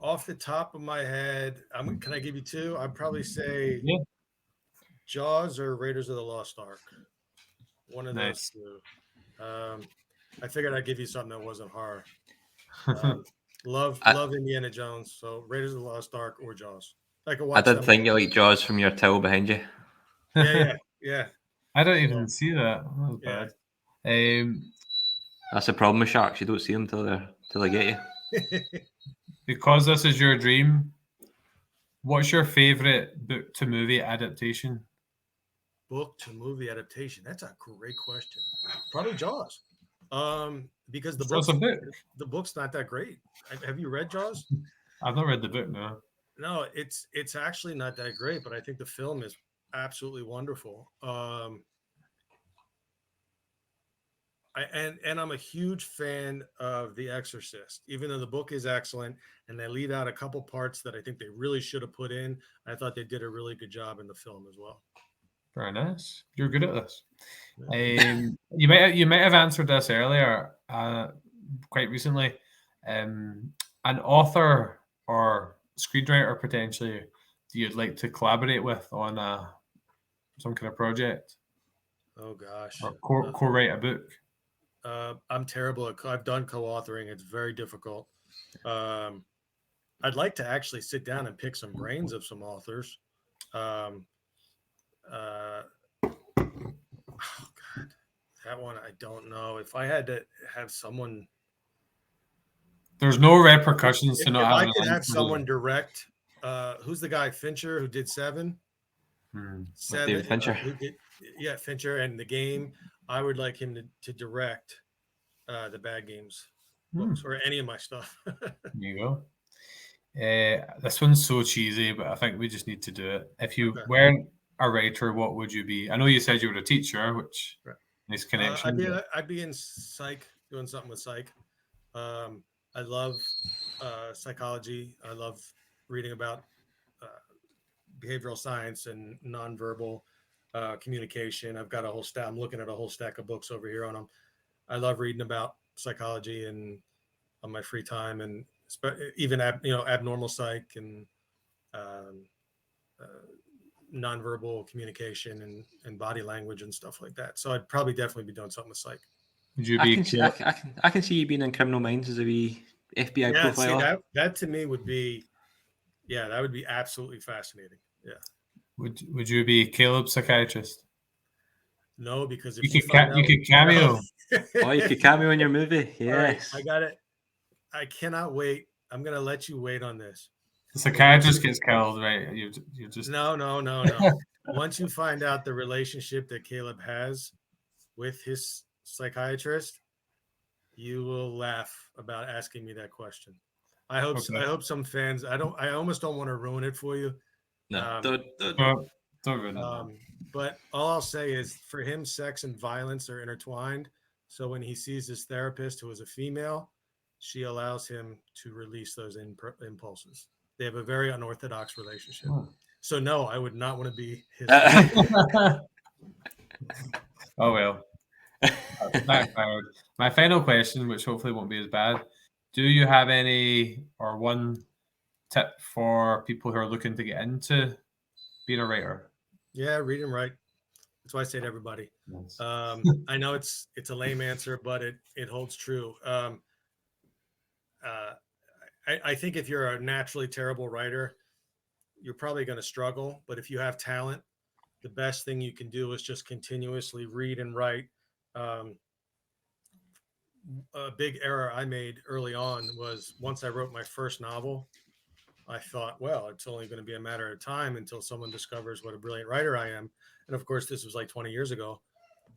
Off the top of my head, can I give you two? I'd probably say Jaws or Raiders of the Lost Ark. One of those two. I figured I'd give you something that wasn't horror. Love Indiana Jones, so Raiders of the Lost Ark or Jaws. I did think you like Jaws from your towel behind you. Yeah. I don't even see that. That was bad. That's the problem with sharks. You don't see them till they get you. Because this is your dream, what's your favorite book to movie adaptation? Book to movie adaptation. That's a great question. Probably Jaws. Because the book's not that great. Have you read Jaws? I've not read the book, no. No, it's actually not that great, but I think the film is absolutely wonderful. I'm a huge fan of The Exorcist, even though the book is excellent and they leave out a couple parts that I think they really should have put in. I thought they did a really good job in the film as well. Very nice. You're good at this. You might have answered this earlier, quite recently. An author or screenwriter potentially you'd like to collaborate with on some kind of project? Oh gosh. Or co-write a book? I'm terrible at. I've done co-authoring. It's very difficult. I'd like to actually sit down and pick some brains of some authors. Oh God, that one I don't know. If I had to have someone, there's no repercussions to not having. I could have someone direct. Who's the guy Fincher who did Seven? Seven. David Fincher. Fincher and The Game. I would like him to direct the Bad Games books or any of my stuff. There you go. This one's so cheesy, but I think we just need to do it. If you weren't a writer, what would you be? I know you said you were a teacher, which nice connection. I'd be in psych, doing something with psych. I love psychology. I love reading about behavioral science and nonverbal. communication. I've got a whole stack. I'm looking at a whole stack of books over here on them. I love reading about psychology and on my free time, and even abnormal psych and um, nonverbal communication and body language and stuff like that. So I'd probably definitely be doing something with psych. Would you I be can see, I can see you being in Criminal Minds as a wee FBI Yeah, see profiler. that to me would be, yeah, that would be absolutely fascinating. Yeah. would you be Caleb psychiatrist? No, because You if you could find out, you could cameo. Oh, you could cameo in your movie. All right, Yes. I got it. I cannot wait. I'm gonna let you wait on this. The psychiatrist gets killed, right? You just No. Once you find out the relationship that Caleb has with his psychiatrist, you will laugh about asking me that question. I hope Okay. I hope some fans. I almost don't want to ruin it for you. No, don't ruin it. But all I'll say is, for him, sex and violence are intertwined. So when he sees his therapist, who is a female, she allows him to release those impulses. They have a very unorthodox relationship. So no, I would not want to be his. Oh well. Backfired. My final question, which hopefully won't be as bad. Do you have any or one tip for people who are looking to get into being a writer? Yeah, read and write. That's why I say to everybody. Yes. I know it's a lame answer, but it holds true. I think if you're a naturally terrible writer, you're probably going to struggle. But if you have talent, the best thing you can do is just continuously read and write. A big error I made early on was, once I wrote my first novel, I thought, well, it's only going to be a matter of time until someone discovers what a brilliant writer I am. And of course, this was like 20 years ago.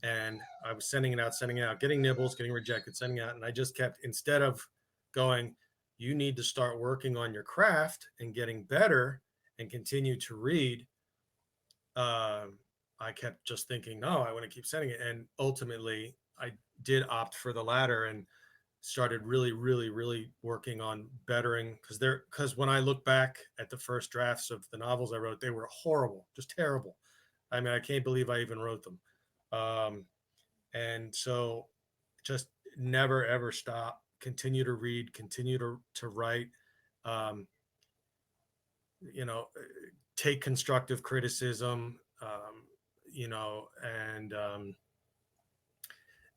And I was sending it out, getting nibbles, getting rejected, sending out. And I just kept, instead of going, you need to start working on your craft and getting better and continue to read, I kept just thinking, no, I want to keep sending it. And ultimately, I did opt for the latter and started really, really, really working on bettering, because when I look back at the first drafts of the novels I wrote, they were horrible, just terrible. I mean, I can't believe I even wrote them. And so just never, ever stop, continue to read, continue to write, take constructive criticism,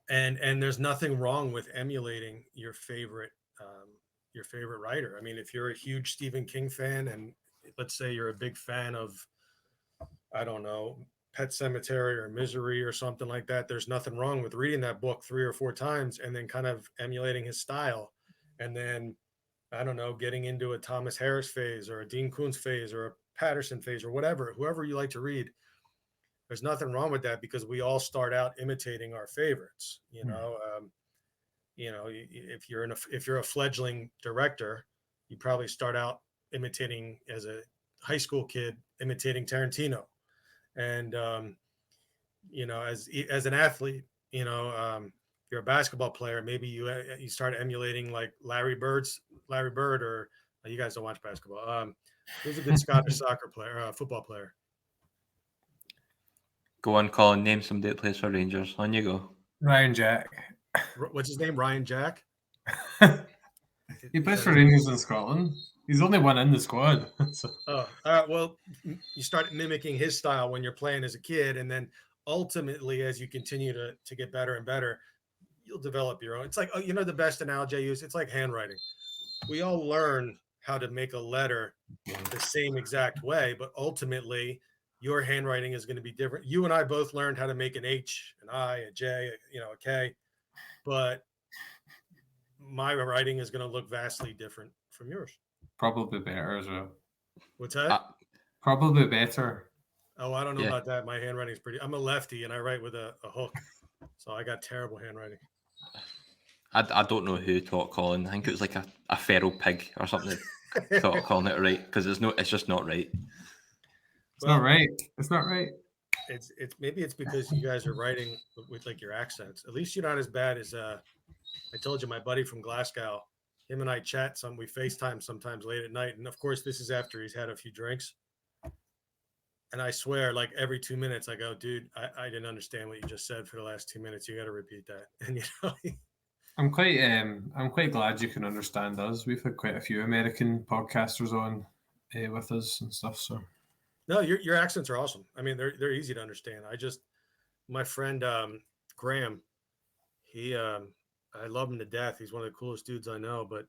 and there's nothing wrong with emulating your favorite writer. I mean, if you're a huge Stephen King fan, and let's say you're a big fan of, I don't know, Pet Sematary or Misery or something like that, there's nothing wrong with reading that book 3 or 4 times and then kind of emulating his style, and then, I don't know, getting into a Thomas Harris phase or a Dean Koontz phase or a Patterson phase or whoever you like to read. There's nothing wrong with that, because we all start out imitating our favorites. If you're a fledgling director, you probably start out imitating, as a high school kid, imitating Tarantino, and as an athlete, you're a basketball player, maybe you start emulating like Larry Bird, or you guys don't watch basketball. Who's a good Scottish football player? Go on, Colin. Name somebody that plays for Rangers. On you go. Ryan Jack. What's his name? Ryan Jack? He plays for Rangers in Scotland. He's only one in the squad. So. Oh, all right. Well, you start mimicking his style when you're playing as a kid, and then ultimately, as you continue to get better and better, you'll develop your own. It's like, the best analogy I use, it's like handwriting. We all learn how to make a letter the same exact way, but ultimately, your handwriting is going to be different. You and I both learned how to make an H, an I, a J, a K, but my writing is going to look vastly different from yours. Probably better as well. What's that? Probably better. Oh, I don't know about that. My handwriting is I'm a lefty and I write with a hook. So I got terrible handwriting. I don't know who taught Colin. I think it was like a feral pig or something that taught Colin it right, because it's just not right. It's not right. It's not right. It's maybe it's because you guys are writing with like your accents. At least you're not as bad as I told you, my buddy from Glasgow. Him and I chat we FaceTime sometimes late at night, and of course this is after he's had a few drinks. And I swear, like every 2 minutes, I go, dude, I didn't understand what you just said for the last 2 minutes. You got to repeat that. And you know, I'm quite glad you can understand us. We've had quite a few American podcasters on with us and stuff. So no, your accents are awesome. I mean, they're easy to understand. My friend Graham, he I love him to death. He's one of the coolest dudes I know. But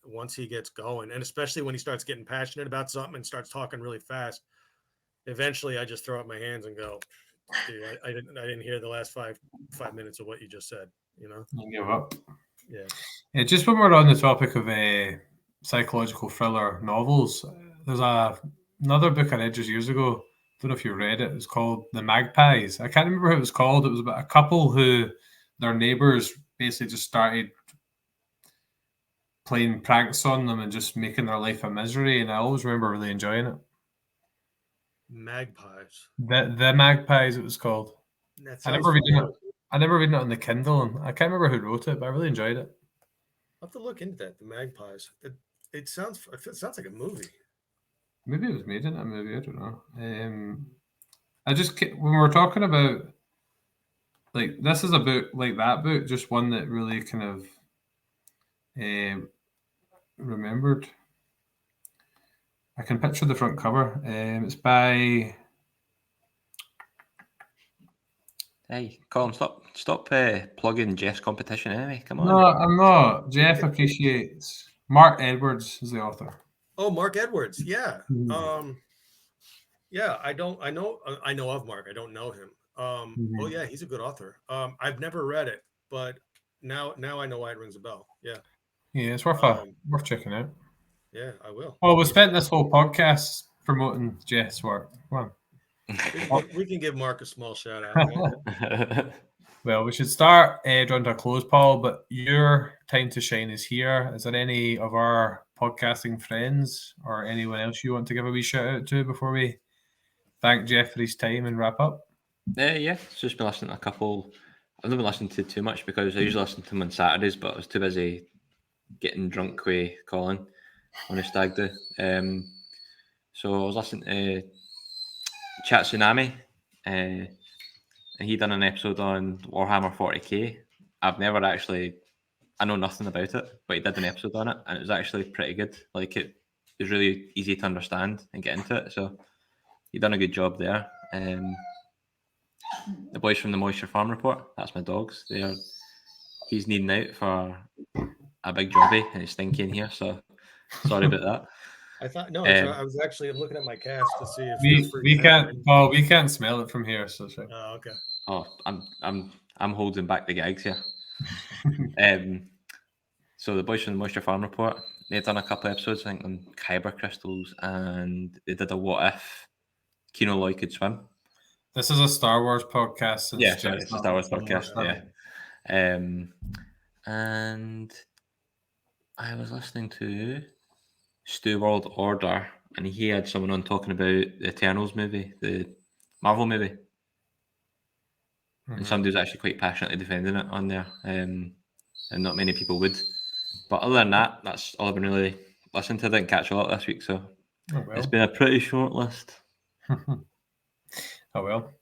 once he gets going, and especially when he starts getting passionate about something and starts talking really fast, eventually I just throw up my hands and go, dude, I didn't hear the last five minutes of what you just said. You know, you give up. Yeah. Just when we're on the topic of psychological thriller novels, there's another book I read just years ago. Don't know if you read it. It's called The Magpies. I can't remember what it was called. It was about a couple who their neighbors basically just started playing pranks on them and just making their life a misery. And I always remember really enjoying it. Magpies. The Magpies, it was called. That I sounds never read familiar. it. I never read it on the Kindle, and I can't remember who wrote it, but I really enjoyed it. I'll have to look into that. The Magpies. It sounds like a movie. Maybe it was made in a movie. I don't know. I just when we're talking about like this is a book like that book, just one that really kind of remembered. I can picture the front cover. It's by. Hey, Colin, stop plugging Jeff's competition anyway. Come on. No, I'm not. Jeff appreciates. Mark Edwards is the author. Oh, Mark Edwards. Yeah. Mhm. Yeah. I know of Mark. I don't know him. Oh yeah, he's a good author. I've never read it, but now I know why it rings a bell. Yeah. Yeah, it's worth checking out. Yeah, I will. Well, we spent this whole podcast promoting Jeff's work. Come on. We can give Mark a small shout out. Well, we should start drawing to a close, Paul, but your time to shine is here. Is there any of our podcasting friends or anyone else you want to give a wee shout out to before we thank Jeff for his time and wrap up? Yeah, just been listening to a couple. I've not been listening to too much because I usually listen to them on Saturdays, but I was too busy getting drunk with Colin on a stag do. So I was listening to Chat Tsunami, and he done an episode on Warhammer 40k. I know nothing about it, but he did an episode on it, and it was actually pretty good. Like, it was really easy to understand and get into it. So he done a good job there. The boys from the Moisture Farm Report, that's my dogs. He's needing out for a big jobby, and it's stinky in here. So sorry about that. I thought I was actually looking at my cast to see if we can't smell it from here. So sorry. Oh, okay. Oh, I'm holding back the gags here. So the boys from the Moisture Farm Report, they've done a couple of episodes, I think, on kyber crystals, and they did a what if Kino Loy could swim. This is a Star Wars podcast. Yeah, sorry, it's a Star Wars podcast. Yeah. And I was listening to Stu World Order, and he had someone on talking about the Eternals movie, the Marvel movie. And somebody was actually quite passionately defending it on there, and not many people would. But other than that, that's all I've been really listening to. I didn't catch a lot this week, so it's been a pretty short list. Oh well.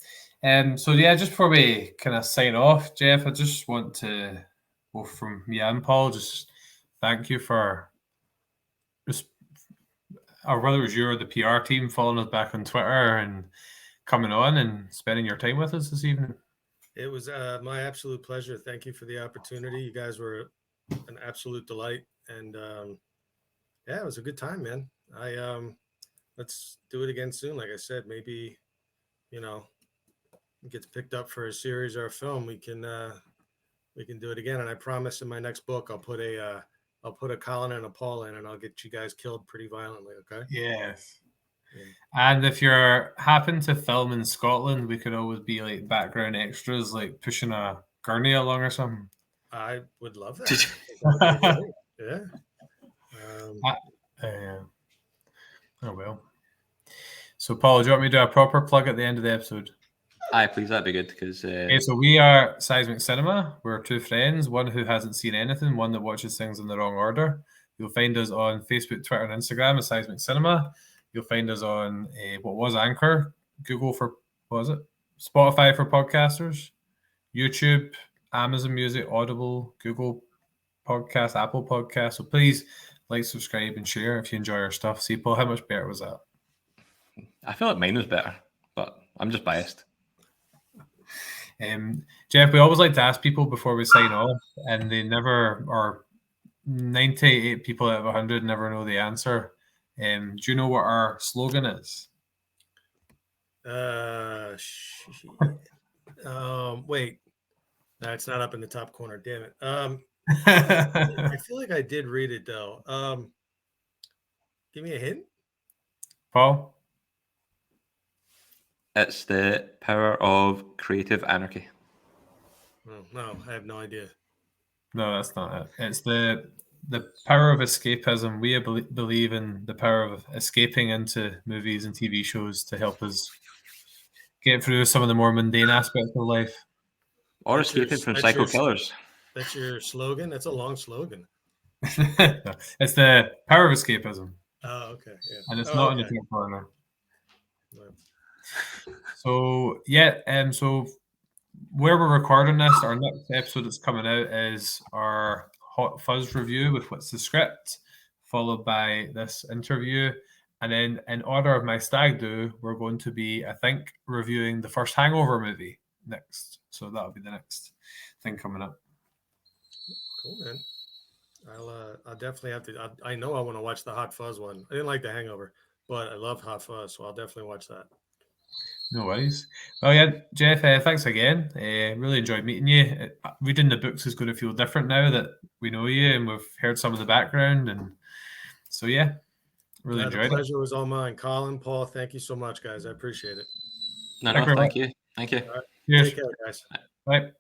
So yeah, just before we kind of sign off, Jeff, I just want to, both from me and Paul, just thank you for just, or whether it was you or the PR team, following us back on Twitter and coming on and spending your time with us this evening. It was my absolute pleasure. Thank you for the opportunity. You guys were an absolute delight, and yeah, it was a good time, man. Let's do it again soon. Like I said, maybe it gets picked up for a series or a film. We can do it again. And I promise in my next book, I'll put a Colin and a Paul in, and I'll get you guys killed pretty violently. Okay. Yes. Yeah. And if you're happen to film in Scotland, we could always be like background extras, like pushing a gurney along or something. I would love that. Yeah. Oh well. So, Paul, do you want me to do a proper plug at the end of the episode? Aye, please, that'd be good. Because okay, so we are Seismic Cinema. We're two friends, one who hasn't seen anything, one that watches things in the wrong order. You'll find us on Facebook, Twitter, and Instagram as Seismic Cinema. You'll find us on what was Anchor, Google for, what was it? Spotify for podcasters, YouTube, Amazon Music, Audible, Google Podcast, Apple Podcast. So please like, subscribe, and share if you enjoy our stuff. See, Paul, how much better was that? I feel like mine was better, but I'm just biased. Jeff, we always like to ask people before we sign off, and they never, or 98 people out of 100 never know the answer. Do you know what our slogan is? Wait. No, it's not up in the top corner. Damn it. I feel like I did read it though. Give me a hint. Paul? It's the power of creative anarchy. Oh, no, I have no idea. No, that's not it. It's the power of escapism. We believe in the power of escaping into movies and TV shows to help us get through some of the more mundane aspects of life. Or That's escaping from that's psycho your- killers. That's your slogan? That's a long slogan. It's the power of escapism, Oh, okay. Yeah. and it's Oh, not in okay. the top corner. Right. So yeah, so where we're recording this, our next episode that's coming out is our Hot Fuzz review with What's the Script, followed by this interview, and then in order of my stag do, we're going to be, I think, reviewing the first Hangover movie next. So that'll be the next thing coming up. Cool, man. I'll definitely have to. I know I want to watch the Hot Fuzz one. I didn't like The Hangover, but I love Hot Fuzz, so I'll definitely watch that. No worries. Well, yeah, Jeff, thanks again. Really enjoyed meeting you. Reading the books is going to feel different now that we know you and we've heard some of the background. And so, yeah, really enjoyed The pleasure was all mine. Colin, Paul, thank you so much, guys. I appreciate it. No, Thank you very thank much. you. Thank you. All right. Cheers. Take care, guys. Bye.